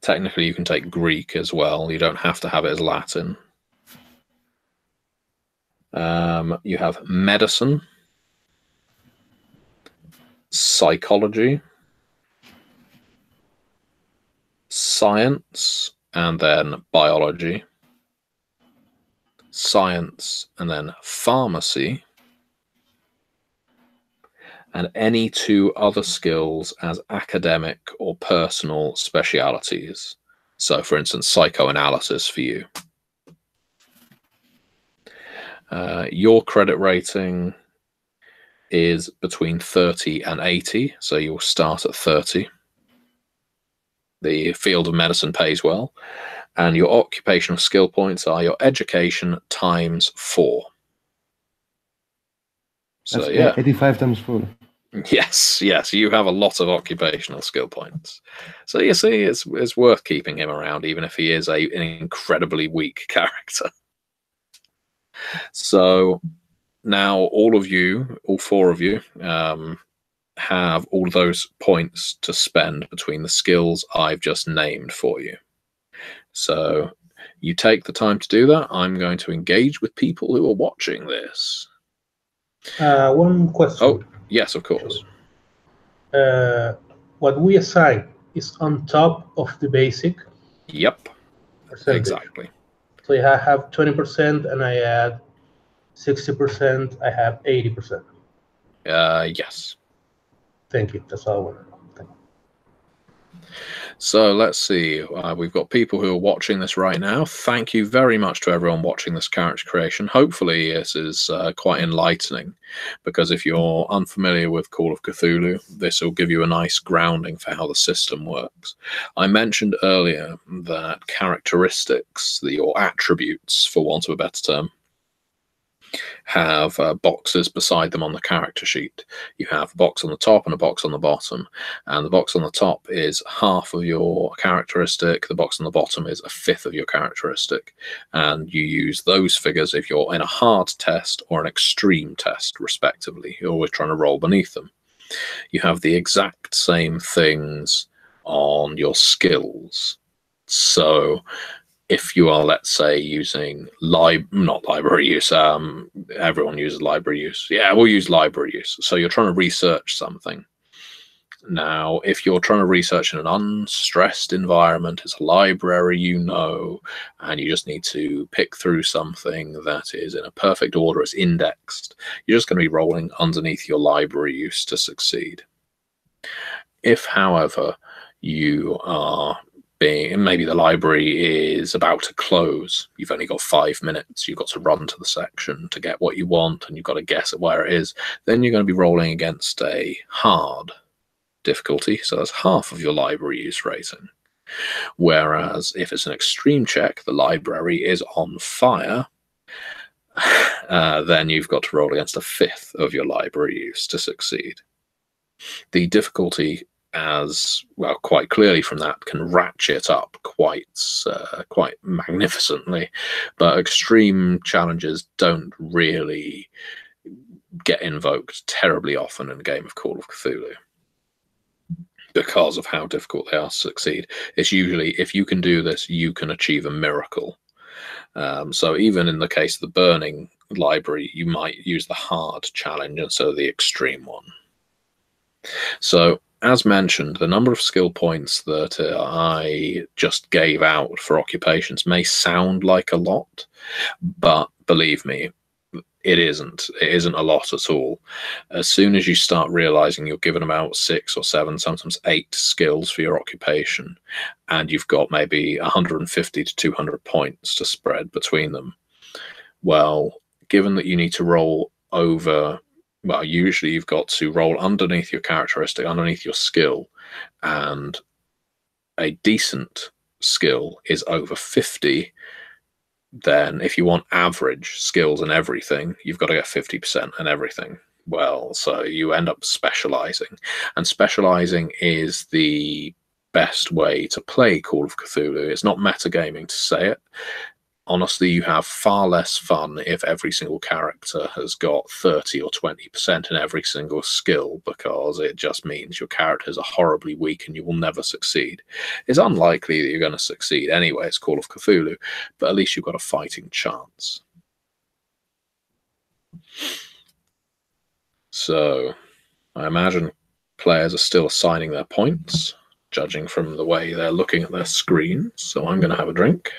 Technically, you can take Greek as well. You don't have to have it as Latin. You have Medicine, Psychology, Science, and then Biology, Science, and then Pharmacy, and any 2 other skills as academic or personal specialities. So, for instance, psychoanalysis for you. Your credit rating is between 30 and 80, so you'll start at 30. The field of medicine pays well, and your occupational skill points are your education times 4. So That's yeah, 85 times 4. yes, you have a lot of occupational skill points. So you see, it's worth keeping him around, even if he is an incredibly weak character. So now all 4 of you, have all those points to spend between the skills I've just named for you. So you take the time to do that. I'm going to engage with people who are watching this. One question. Oh, yes, of course. What we assign is on top of the basic? Yep, percentage. Exactly. So I have 20% and I add 60%, I have 80%. Yes. Thank you. That's all I want to know. Thank you. So let's see. We've got people who are watching this right now. Thank you very much to everyone watching this character creation. Hopefully this is quite enlightening, because if you're unfamiliar with Call of Cthulhu, this will give you a nice grounding for how the system works. I mentioned earlier that characteristics, or attributes, for want of a better term, have boxes beside them on the character sheet. You have a box on the top and a box on the bottom, and the box on the top is half of your characteristic, the box on the bottom is a fifth of your characteristic, and you use those figures if you're in a hard test or an extreme test, respectively. You're always trying to roll beneath them. You have the exact same things on your skills. So if you are, let's say, using not library use, everyone uses library use. Yeah, we'll use library use. So you're trying to research something. Now, if you're trying to research in an unstressed environment, it's a library, and you just need to pick through something that is in a perfect order, it's indexed, you're just going to be rolling underneath your library use to succeed. If, however, you are maybe the library is about to close, you've only got 5 minutes, you've got to run to the section to get what you want, and you've got to guess at where it is, then you're going to be rolling against a hard difficulty, so that's half of your library use rating. Whereas if it's an extreme check, the library is on fire, then you've got to roll against a fifth of your library use to succeed. The difficulty, as well, quite clearly from that, can ratchet up quite magnificently, but extreme challenges don't really get invoked terribly often in a game of Call of Cthulhu, because of how difficult they are to succeed. It's usually, if you can do this, you can achieve a miracle. So even in the case of the burning library, you might use the hard challenge instead of the extreme one. So as mentioned, the number of skill points that I just gave out for occupations may sound like a lot, but believe me, it isn't. It isn't a lot at all. As soon as you start realizing you're given about 6 or 7, sometimes 8 skills for your occupation, and you've got maybe 150 to 200 points to spread between them, well, given that you need to roll over, well, usually you've got to roll underneath your characteristic, underneath your skill, and a decent skill is over 50. Then if you want average skills and everything, you've got to get 50% and everything. Well, so you end up specializing, and specializing is the best way to play Call of Cthulhu. It's not metagaming to say it. Honestly, you have far less fun if every single character has got 30 or 20% in every single skill, because it just means your characters are horribly weak and you will never succeed. It's unlikely that you're going to succeed anyway. It's Call of Cthulhu, but at least you've got a fighting chance. So I imagine players are still assigning their points, judging from the way they're looking at their screens. So I'm going to have a drink.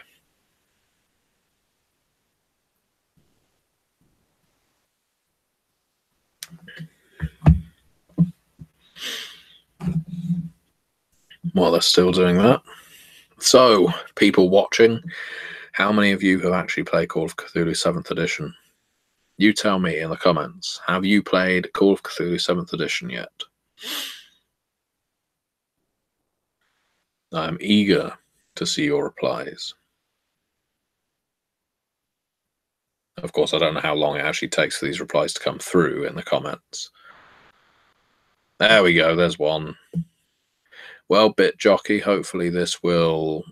While they're still doing that. So, people watching, how many of you have actually played Call of Cthulhu 7th Edition? You tell me in the comments. Have you played Call of Cthulhu 7th Edition yet? I'm eager to see your replies. Of course, I don't know how long it actually takes for these replies to come through in the comments. There we go, there's one. Well, Bit Jockey, hopefully this will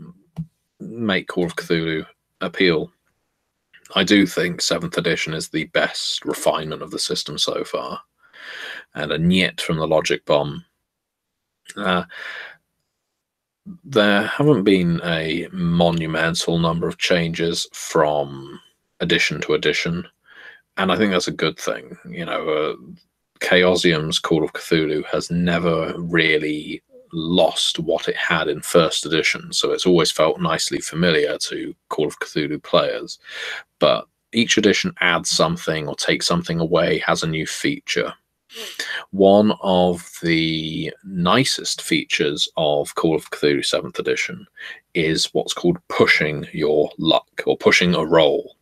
make Call of Cthulhu appeal. I do think 7th Edition is the best refinement of the system so far. And a nyet from the Logic Bomb. There haven't been a monumental number of changes from edition to edition, and I think that's a good thing. You know, Chaosium's Call of Cthulhu has never really lost what it had in 1st edition, so it's always felt nicely familiar to Call of Cthulhu players. But each edition adds something or takes something away, has a new feature. One of the nicest features of Call of Cthulhu 7th Edition is what's called pushing your luck, or pushing a roll.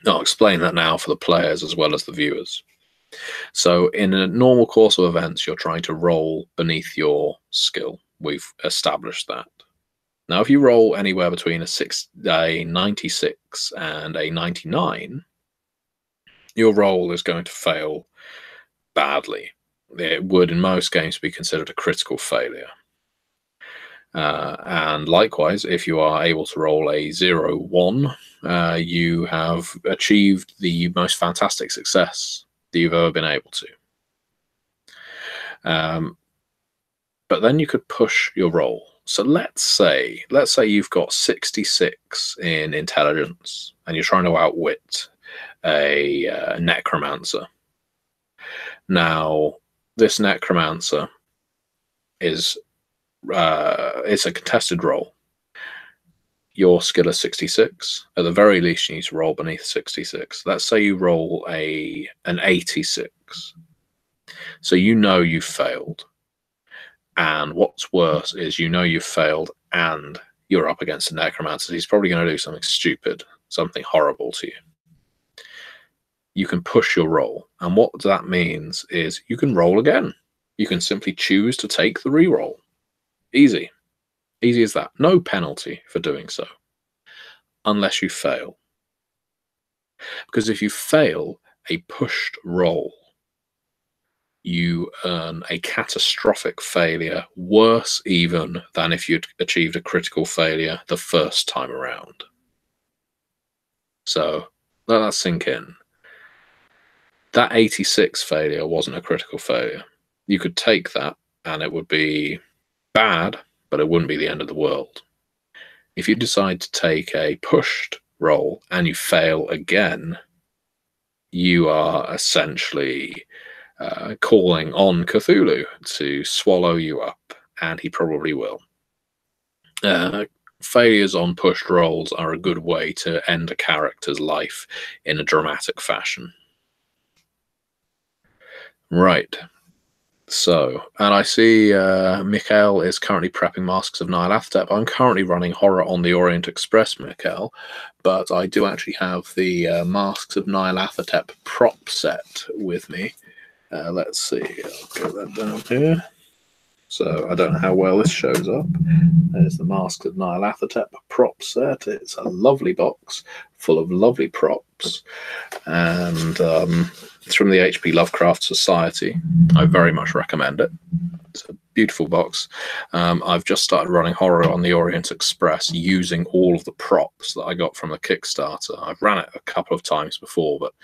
I'll explain that now for the players as well as the viewers. So in a normal course of events, you're trying to roll beneath your skill. We've established that. Now, if you roll anywhere between a 96 and a 99, your roll is going to fail badly. It would in most games be considered a critical failure. And likewise, if you are able to roll a 0-1, you have achieved the most fantastic success that you've ever been able to. But then you could push your roll. So let's say you've got 66 in intelligence and you're trying to outwit a necromancer. Now, this necromancer is it's a contested roll. Your skill is 66. At the very least, you need to roll beneath 66. Let's say you roll an 86. So you know you've failed. And what's worse is you know you've failed and you're up against a necromancer. He's probably going to do something stupid, something horrible to you. You can push your roll. And what that means is you can roll again. You can simply choose to take the reroll. Easy. Easy as that. No penalty for doing so. Unless you fail. Because if you fail a pushed roll, you earn a catastrophic failure, worse even than if you'd achieved a critical failure the first time around. So let that sink in. That 86 failure wasn't a critical failure. You could take that and it would be bad, but it wouldn't be the end of the world. If you decide to take a pushed roll and you fail again, you are essentially calling on Cthulhu to swallow you up, and he probably will. Failures on pushed rolls are a good way to end a character's life in a dramatic fashion. Right. So, and I see Mikhail is currently prepping Masks of Nyarlathotep. I'm currently running Horror on the Orient Express, Mikhail, but I do actually have the Masks of Nyarlathotep prop set with me. Let's see. I'll go that down here. So I don't know how well this shows up. There's the Masks of Nyarlathotep prop set. It's a lovely box full of lovely props, and it's from the H.P. Lovecraft Society. I very much recommend it. It's a beautiful box. I've just started running Horror on the Orient Express using all of the props that I got from the Kickstarter. I've ran it a couple of times before, but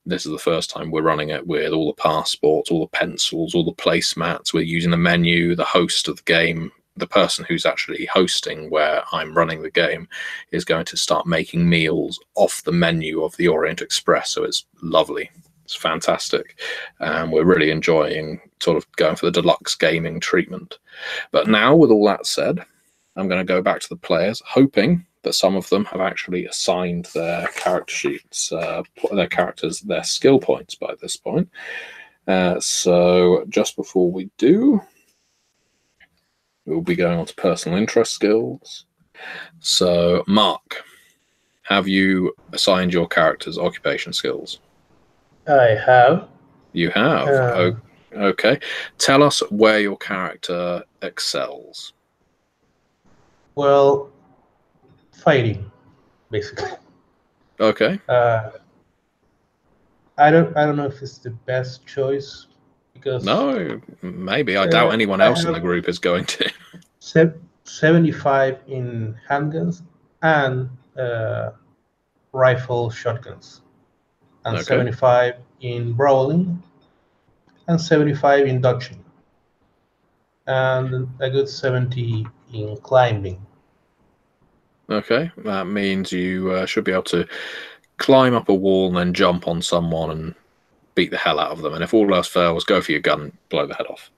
this is the first time we're running it with all the passports, all the pencils, all the placemats. We're using the menu. The host of the game, the person who's actually hosting where I'm running the game, is going to start making meals off the menu of the Orient Express. So it's lovely. It's fantastic. And we're really enjoying sort of going for the deluxe gaming treatment. But now, with all that said, I'm going to go back to the players, hoping that some of them have actually assigned their character sheets, their characters, their skill points by this point. So just before we do, we'll be going on to personal interest skills. So, Mark, have you assigned your character's occupation skills? I have. You have? Okay. Tell us where your character excels. Well, fighting, basically. Okay. I don't know if it's the best choice, because no, maybe. I doubt anyone else in the group is going to. 75 in handguns and rifle shotguns, and 75 in brawling, and 75 in dodging, and a good 70 in climbing. Okay, that means you should be able to climb up a wall and then jump on someone and beat the hell out of them. And if all else fails, go for your gun and blow the head off.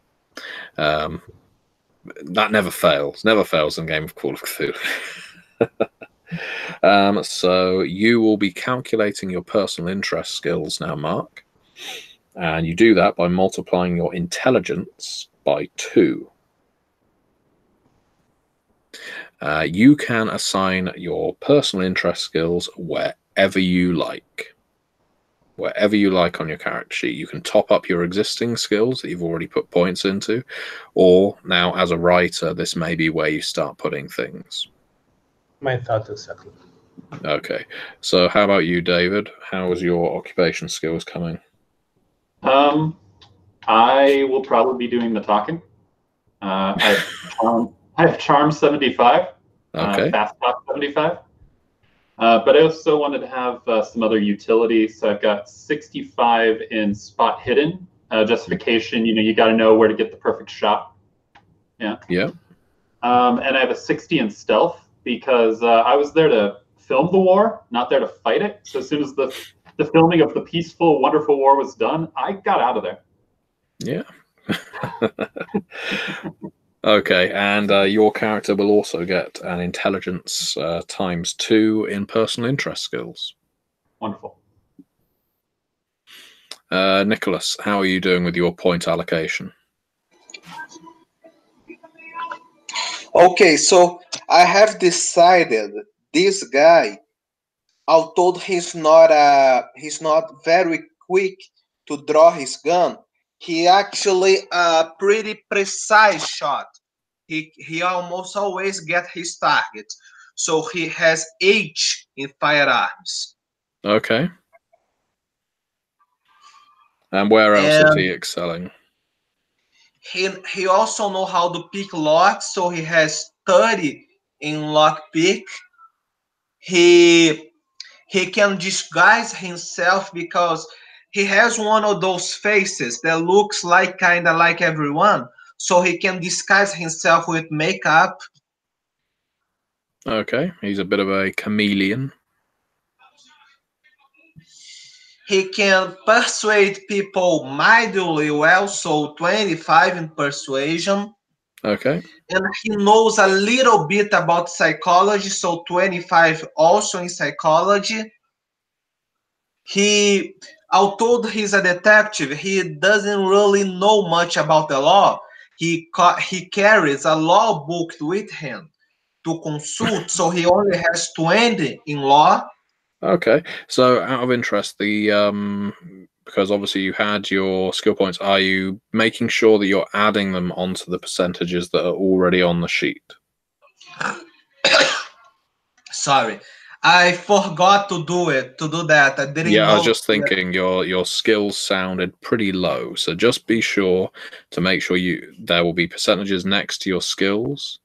That never fails. Never fails in a game of Call of Cthulhu. So you will be calculating your personal interest skills now, Mark. And you do that by multiplying your intelligence by 2. You can assign your personal interest skills wherever you like. Wherever you like on your character sheet. You can top up your existing skills that you've already put points into, or now as a writer, this may be where you start putting things. My thoughts exactly. Okay, so how about you, David? How is your occupation skills coming? I will probably be doing the talking. I have charm 75. Okay. Fast talk 75. But I also wanted to have some other utility. So I've got 65 in spot hidden. Justification, you got to know where to get the perfect shot. Yeah. Yeah. And I have a 60 in stealth, because I was there to film the war, not there to fight it. So as soon as the filming of the peaceful, wonderful war was done, I got out of there. Yeah. Okay, and your character will also get an intelligence times 2 in personal interest skills. Wonderful. Nicholas, how are you doing with your point allocation? Okay, so I have decided this guy, although he's not very quick to draw his gun, he actually a pretty precise shot. He almost always get his target. So he has H in firearms. Okay. And where else is he excelling? He also know how to pick locks, so he has 30 in lock pick. He can disguise himself because he has one of those faces that looks like kind of like everyone, so he can disguise himself with makeup. Okay, he's a bit of a chameleon. He can persuade people mildly well, so 25 in persuasion. Okay. And he knows a little bit about psychology, so 25 also in psychology. Although he's a detective, he doesn't really know much about the law. He carries a law book with him to consult, so he only has 20 in law. Okay. So out of interest, because obviously you had your skill points, are you making sure that you're adding them onto the percentages that are already on the sheet? Sorry, I forgot to do that. I didn't know. I was just thinking your skills sounded pretty low, so just be sure to make sure there will be percentages next to your skills.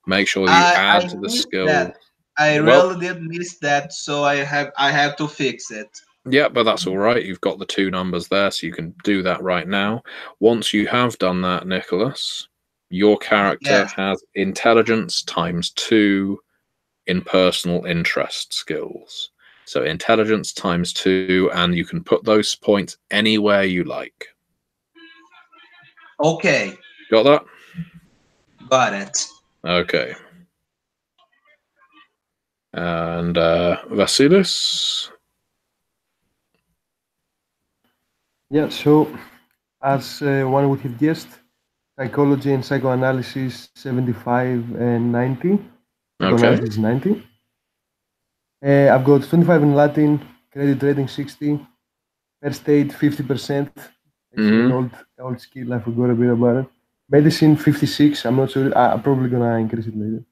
Make sure you add the skill. That. I really did miss that, so I have to fix it. Yeah, but that's all right. You've got the two numbers there, so you can do that right now. Once you have done that, Nicholas, your character has intelligence ×2 in personal interest skills. So intelligence ×2, and you can put those points anywhere you like. Okay. Got that? Got it. Okay. And Vasilis? Yeah, so as one would have guessed, psychology and psychoanalysis 75 and 90. Psychoanalysis is 90. I've got 25 in Latin, credit rating 60, first aid 50%. Actually, an old skill, I forgot a bit about it. Medicine 56, I'm not sure, I'm probably gonna increase it later.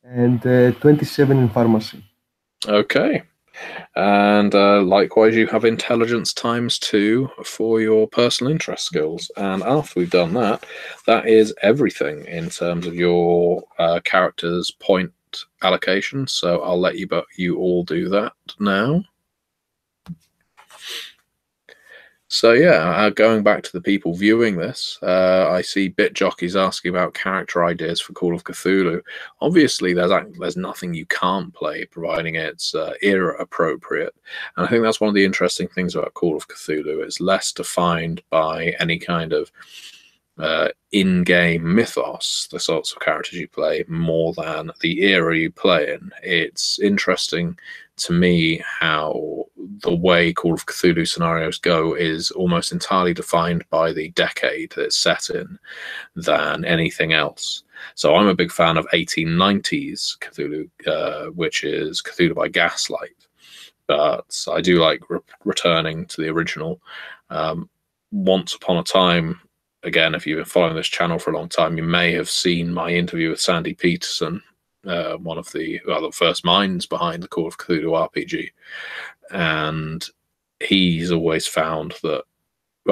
And 27 in pharmacy. Okay. And likewise, you have intelligence ×2 for your personal interest skills. And after we've done that, that is everything in terms of your character's point allocation. So I'll let you all do that now. So yeah, going back to the people viewing this, I see Bit Jockeys asking about character ideas for Call of Cthulhu. Obviously, there's nothing you can't play, providing it's era appropriate. And I think that's one of the interesting things about Call of Cthulhu. It's less defined by any kind of in-game mythos, the sorts of characters you play, more than the era you play in. It's interesting to me how the way Call of Cthulhu scenarios go is almost entirely defined by the decade that it's set in than anything else. So I'm a big fan of 1890s Cthulhu, which is Cthulhu by Gaslight. But I do like returning to the original. Once upon a time, again, if you've been following this channel for a long time, you may have seen my interview with Sandy Peterson, one of the first minds behind the Call of Cthulhu RPG. And he's always found that,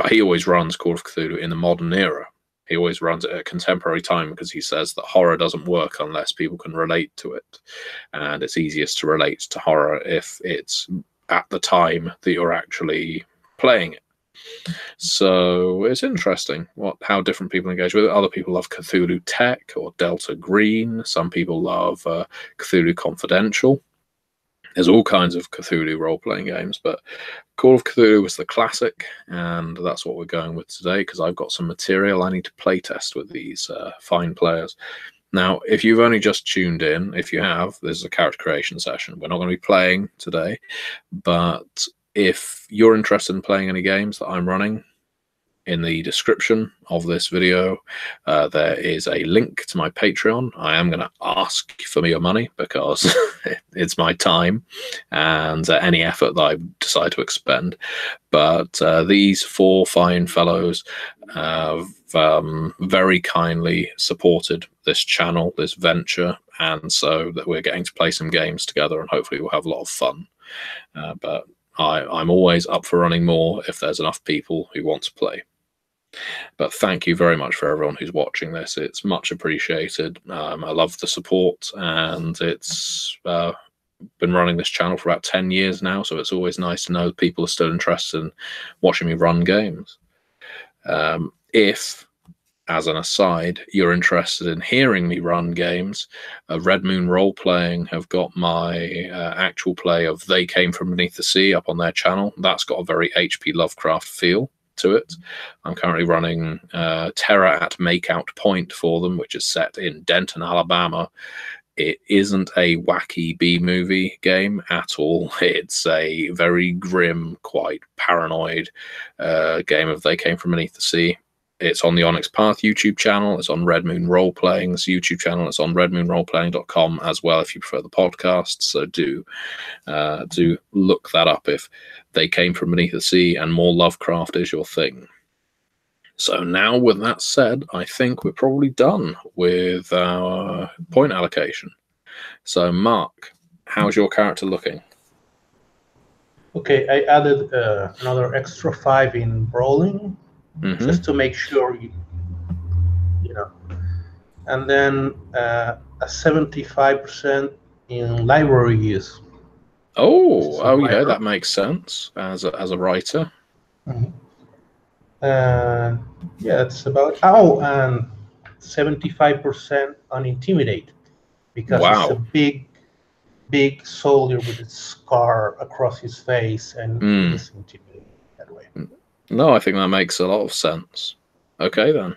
he always runs Call of Cthulhu in the modern era. He always runs it at a contemporary time because he says that horror doesn't work unless people can relate to it. And it's easiest to relate to horror if it's at the time that you're actually playing it. So it's interesting how different people engage with it. Other people love Cthulhu Tech or Delta Green. Some people love Cthulhu Confidential. There's all kinds of Cthulhu role-playing games, but Call of Cthulhu was the classic, and that's what we're going with today because I've got some material I need to playtest with these fine players. Now, if you've only just tuned in, if you have, this is a character creation session. We're not going to be playing today, but if you're interested in playing any games that I'm running, in the description of this video, there is a link to my Patreon. I am going to ask for your money because it's my time and any effort that I decide to expend. But these four fine fellows have very kindly supported this channel, this venture, and so that we're getting to play some games together, and hopefully we'll have a lot of fun. But I'm always up for running more if there's enough people who want to play. But thank you very much for everyone who's watching this. It's much appreciated. I love the support, and it's been running this channel for about 10 years now, so it's always nice to know that people are still interested in watching me run games. If as an aside, you're interested in hearing me run games, Red Moon Role Playing have got my actual play of They Came From Beneath the Sea up on their channel. That's got a very H.P. Lovecraft feel to it. I'm currently running Terror at Makeout Point for them, which is set in Denton, Alabama. It isn't a wacky B-movie game at all. It's a very grim, quite paranoid game of They Came From Beneath the Sea. It's on the Onyx Path YouTube channel. It's on Red Moon Role Playing's YouTube channel. It's on redmoonroleplaying.com as well if you prefer the podcast. So do look that up if They Came From Beneath the Sea and more Lovecraft is your thing. So now, with that said, I think we're probably done with our point allocation. So, Mark, how's your character looking? Okay, I added another extra 5 in brawling, just to make sure you know. And then a 75% in library use. Oh, yeah, that makes sense as a writer. Yeah, it's about and 75% on intimidate, because it's a big soldier with a scar across his face, and he is intimidating that way. No, I think that makes a lot of sense. Okay, then.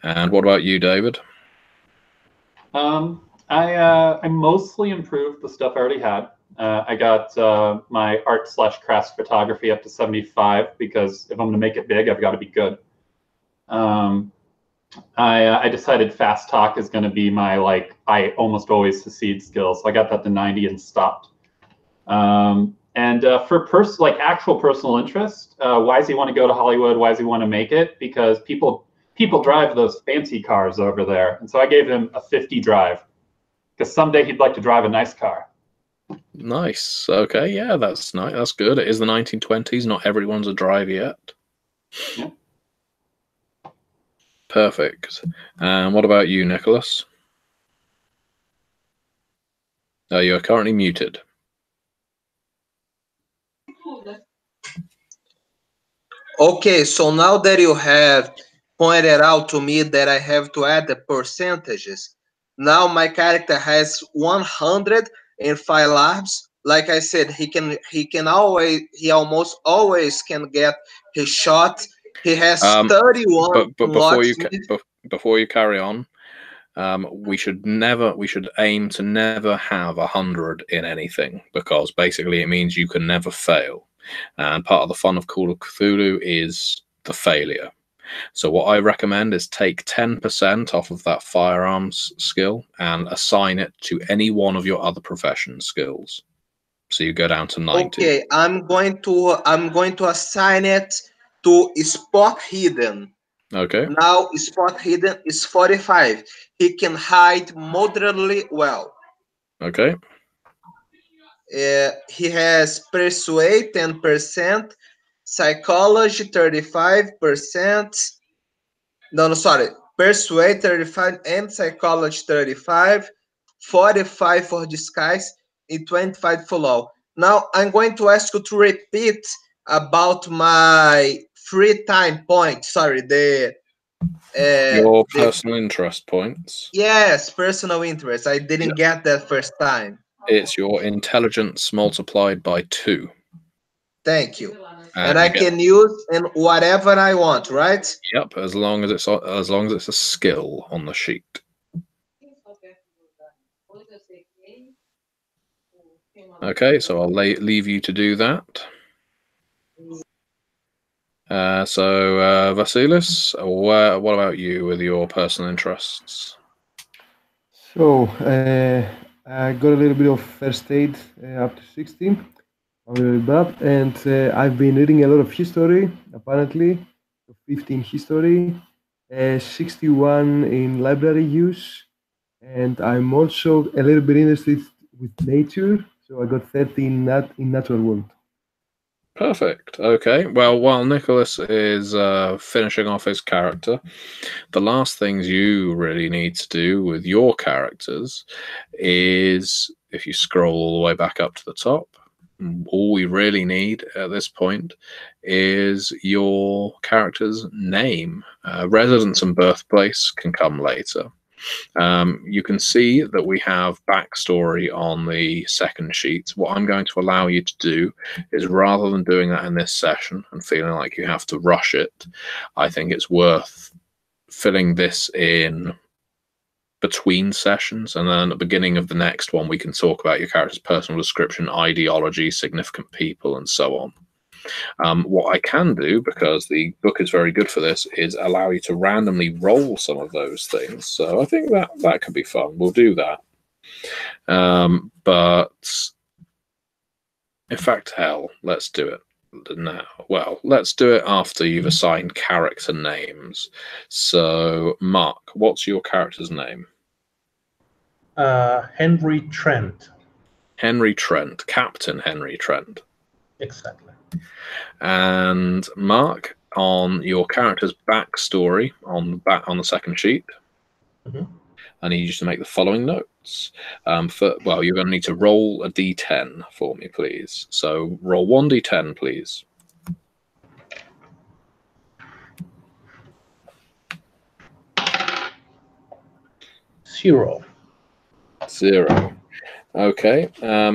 And what about you, David? I mostly improved the stuff I already had. I got my art/craft photography up to 75 because if I'm going to make it big, I've got to be good. I decided fast talk is going to be my I almost always succeed skill, so I got that to 90 and stopped. And for actual personal interest, why does he want to go to Hollywood? Why does he want to make it? Because people drive those fancy cars over there, and so I gave him a 50 drive because someday he'd like to drive a nice car. Nice. Okay, yeah, that's nice. That's good. It is the 1920s. Not everyone's a driver yet. Yeah. Perfect. And what about you, Nicholas? You are currently muted. Okay, so now that you have pointed out to me that I have to add the percentages, now my character has 105 lives. Like I said, he almost always can get his shot. He has 31. But before you carry on, we should aim to never have 100 in anything, because basically it means you can never fail. And part of the fun of Call of Cthulhu is the failure. So what I recommend is take 10% off of that firearms skill and assign it to any one of your other profession skills. So you go down to 90. Okay, I'm going to assign it to spot hidden. Okay. Now spot hidden is 45. He can hide moderately well. Okay. He has persuade 10%, psychology 35%. No, sorry. Persuade 35 and psychology 35, 45 for disguise, and 25 for law. Now I'm going to ask you to repeat about my free time point. Sorry, your personal interest points. Yes, personal interest. I didn't get that first time. It's your intelligence multiplied by 2. Thank you. And I can use in whatever I want, right? Yep, as long as it's a skill on the sheet. Okay, so I'll leave you to do that. So Vasilis, what about you with your personal interests? So I got a little bit of first aid up to 16. I'm really bad, and I've been reading a lot of history. Apparently, 15 history, 61 in library use, and I'm also a little bit interested with nature. So I got 30 in natural world. Perfect. Okay. Well, while Nicholas is finishing off his character, the last things you really need to do with your characters is, if you scroll all the way back up to the top, all we really need at this point is your character's name. Residence and birthplace can come later. You can see that we have backstory on the second sheet. What I'm going to allow you to do is, rather than doing that in this session and feeling like you have to rush it, I think it's worth filling this in between sessions, and then at the beginning of the next one we can talk about your character's personal description, ideology, significant people, and so on. What I can do, because the book is very good for this, is allow you to randomly roll some of those things. So I think that could be fun. We'll do that. But in fact, hell, let's do it now. Well, let's do it after you've assigned character names. So, Mark, what's your character's name? Henry Trent. Henry Trent, Captain Henry Trent. Exactly. And Mark, on your character's backstory on the second sheet, I need you to make the following notes. You're going to need to roll a d10 for me, please. So roll 1d10, please. Zero. Okay,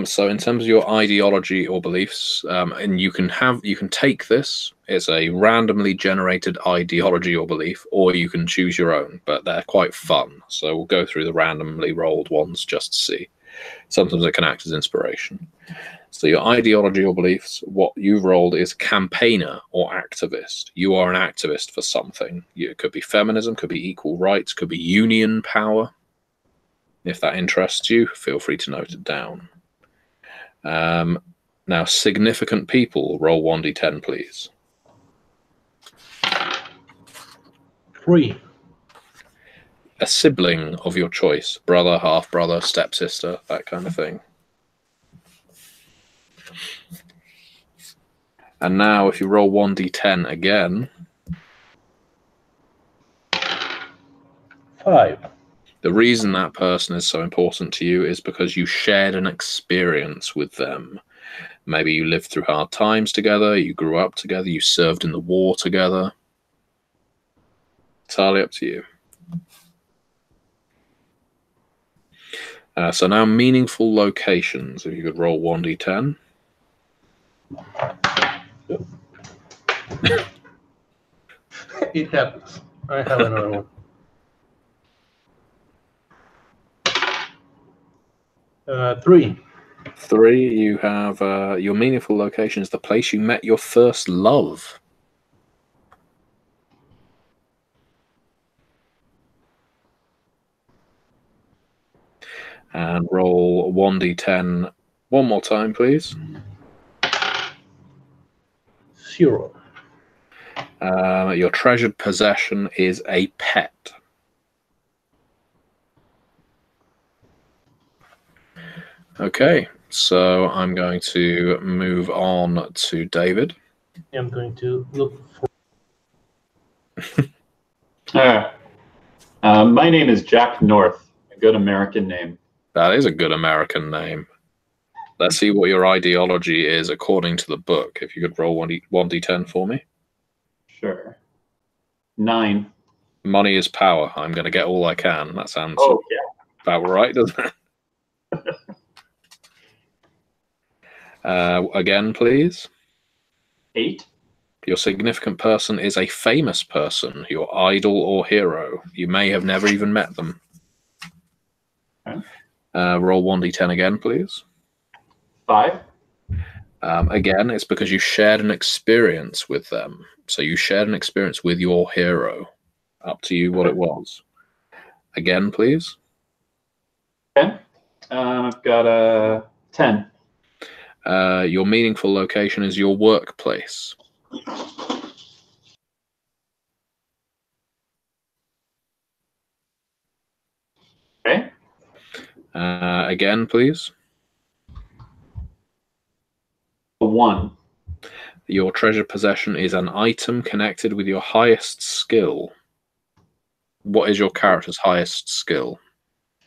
so in terms of your ideology or beliefs, and you can take this as a randomly generated ideology or belief, or you can choose your own, but they're quite fun. So we'll go through the randomly rolled ones just to see. Sometimes it can act as inspiration. So your ideology or beliefs, what you've rolled is campaigner or activist. You are an activist for something. It could be feminism, could be equal rights, could be union power. If that interests you, feel free to note it down. Now, significant people, roll 1d10, please. 3. A sibling of your choice, brother, half-brother, stepsister, that kind of thing. And now, if you roll 1d10 again... 5. The reason that person is so important to you is because you shared an experience with them. Maybe you lived through hard times together, you grew up together, you served in the war together. Entirely up to you. So now meaningful locations. If you could roll 1d10. It happens. I have another one. 3. 3, you have your meaningful location is the place you met your first love. And roll 1d10 one more time, please. 0. Your treasured possession is a pet. Okay, so I'm going to move on to David. I'm going to look for... my name is Jack North, a good American name. That is a good American name. Let's see what your ideology is according to the book. If you could roll 1d10 for me. Sure. 9. Money is power. I'm going to get all I can. That sounds about right, doesn't it? Again, please. 8. Your significant person is a famous person, your idol or hero. You may have never even met them. Okay. Roll 1d10 again, please. 5. Again, it's because you shared an experience with them. So you shared an experience with your hero. Up to you what it was. Again, please. Okay. I've got a 10. Your meaningful location is your workplace. Okay. Again, please. 1. Your treasured possession is an item connected with your highest skill. What is your character's highest skill?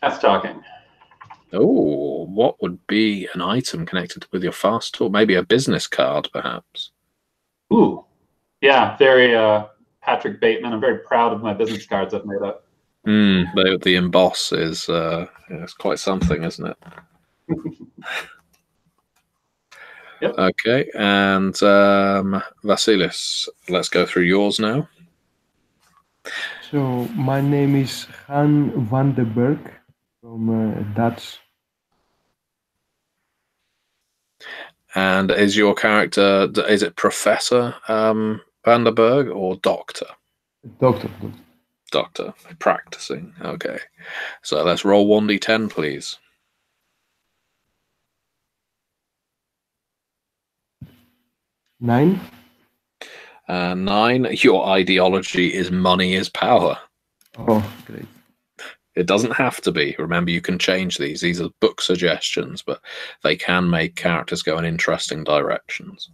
That's talking. Oh, what would be an item connected with your fast tool? Maybe a business card, perhaps. Ooh, yeah, very Patrick Bateman. I'm very proud of my business cards I've made up. The emboss is it's quite something, isn't it? Yep. Okay, and Vasilis, let's go through yours now. So my name is Han van den Berg from Dutch. And is your character, is it Professor Van den Berg or Doctor? Doctor. Doctor, practicing. Okay, so let's roll 1d10, please. 9. 9. Your ideology is money is power. Oh, great. It doesn't have to be. Remember, you can change these. These are book suggestions, but they can make characters go in interesting directions.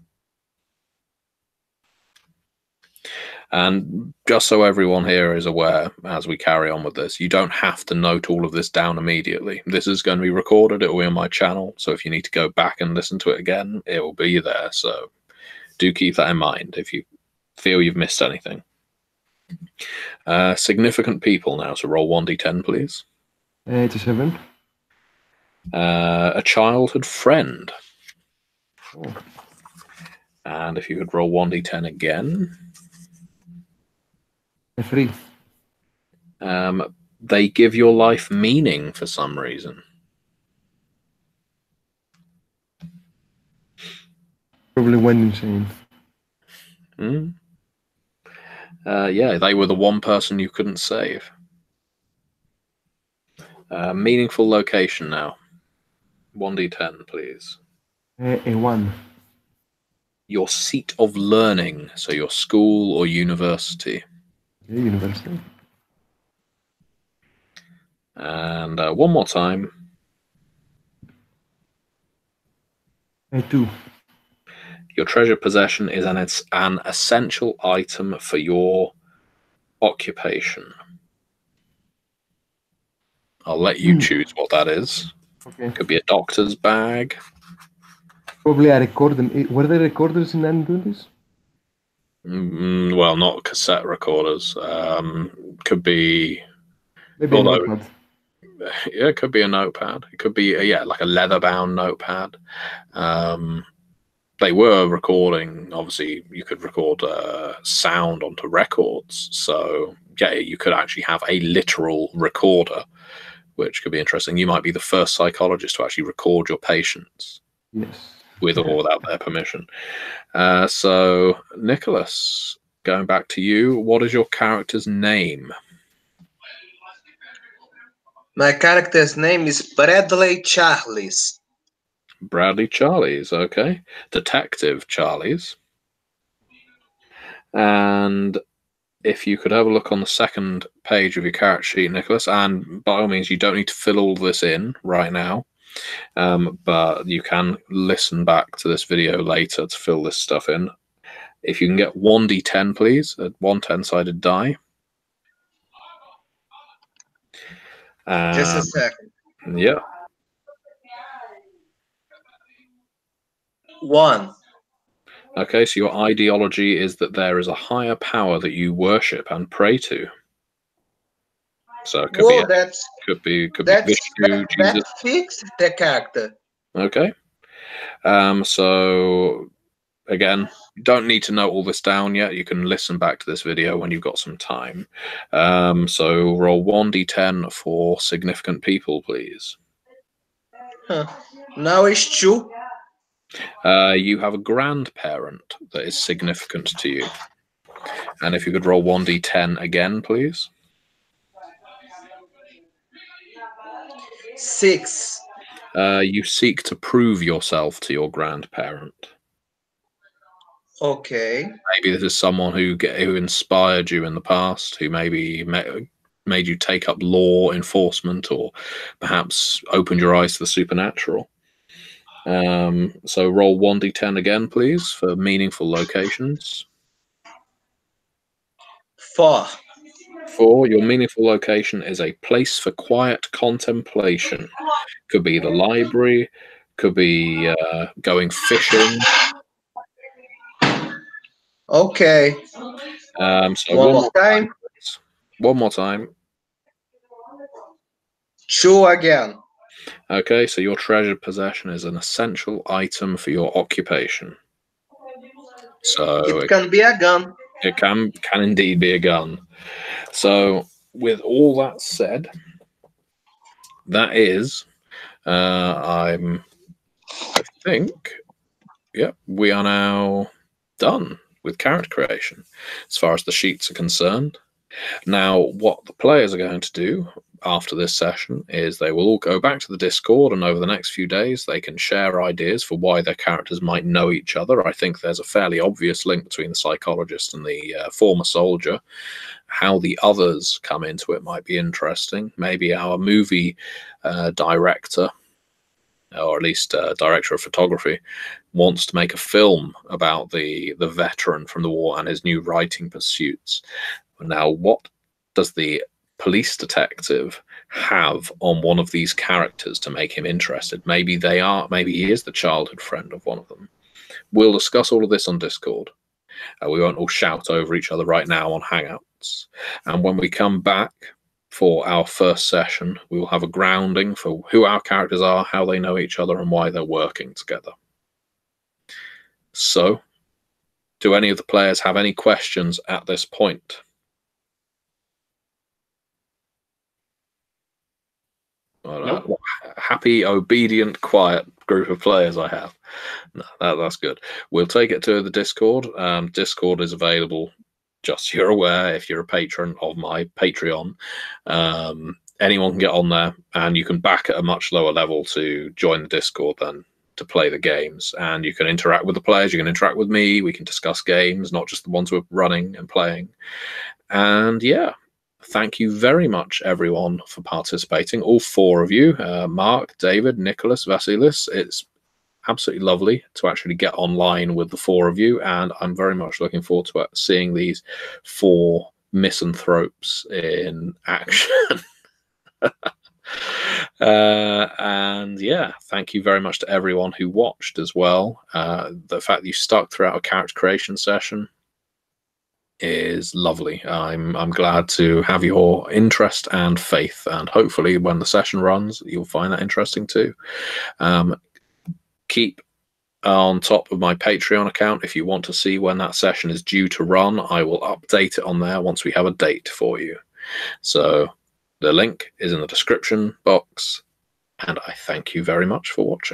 And just so everyone here is aware, as we carry on with this, you don't have to note all of this down immediately. This is going to be recorded. It will be on my channel. So if you need to go back and listen to it again, it will be there. So do keep that in mind if you feel you've missed anything. Significant people now. So roll 1d10, please. It's a 7. A childhood friend. Oh. And if you could roll 1d10 again. A 3. They give your life meaning for some reason. Probably went insane. Yeah, they were the one person you couldn't save. Meaningful location now. 1d10, please. A 1. Your seat of learning, so your school or university. Okay, university. And one more time. A 2. Your treasured possession is an essential item for your occupation. I'll let you choose what that is. Okay. Could be a doctor's bag. Probably a recorder. Were there recorders in 1920s? Well, not cassette recorders. Could be. Maybe a notepad. Yeah, it could be a notepad. It could be like a leather-bound notepad. They were recording. Obviously, you could record sound onto records. So yeah, you could actually have a literal recorder, which could be interesting. You might be the first psychologist to actually record your patients. Yes. With or without their permission. So, Nicholas, going back to you, what is your character's name? My character's name is Bradley Charles. Bradley Charles, okay. Detective Charles. And if you could have a look on the second page of your character sheet, Nicholas, and by all means, you don't need to fill all this in right now. But you can listen back to this video later to fill this stuff in. If you can get 1d10, please, one 10-sided die. Just a second. Yeah. 1. Okay, so your ideology is that there is a higher power that you worship and pray to. So it could be Vishnu, Jesus. That fixed the character. Okay. So again, you don't need to note all this down yet. You can listen back to this video when you've got some time. So roll 1d10 for significant people, please. Now it's 2. You have a grandparent that is significant to you. And if you could roll 1d10 again, please. 6. You seek to prove yourself to your grandparent. Okay. Maybe this is someone who inspired you in the past, who maybe made you take up law enforcement, or perhaps opened your eyes to the supernatural. So roll 1d10 again, please, for meaningful locations. 4. 4, your meaningful location is a place for quiet contemplation. Could be the library, could be going fishing. Okay. So One more time. One more time. 2 again. Okay, so your treasured possession is an essential item for your occupation. So it can be a gun. It can indeed be a gun. So with all that said, that is, I think, yeah, we are now done with character creation as far as the sheets are concerned. Now, what the players are going to do after this session is they will all go back to the Discord, and over the next few days they can share ideas for why their characters might know each other. I think there's a fairly obvious link between the psychologist and the former soldier. How the others come into it might be interesting. Maybe our movie director, or at least director of photography, wants to make a film about the veteran from the war and his new writing pursuits. Now, what does the police detective have on one of these characters to make him interested? Maybe he is the childhood friend of one of them. We'll discuss all of this on Discord. We won't all shout over each other right now on Hangouts. And when we come back for our first session, we will have a grounding for who our characters are, how they know each other, and why they're working together. So, do any of the players have any questions at this point? Nope. Happy, obedient, quiet group of players I have. No, that's good. We'll take it to the Discord. Discord is available, just so you're aware, if you're a patron of my Patreon. Anyone can get on there, and you can back at a much lower level to join the Discord than to play the games. And you can interact with the players, you can interact with me, we can discuss games, not just the ones we're running and playing. And yeah, thank you very much, everyone, for participating. All 4 of you, Mark, David, Nicholas, Vasilis. It's absolutely lovely to actually get online with the 4 of you, and I'm very much looking forward to seeing these 4 misanthropes in action. And yeah, thank you very much to everyone who watched as well. The fact that you stuck throughout a character creation session is lovely. I'm glad to have your interest and faith, and hopefully when the session runs you'll find that interesting too. Keep on top of my Patreon account if you want to see when that session is due to run. I will update it on there once we have a date for you. So the link is in the description box, and I thank you very much for watching.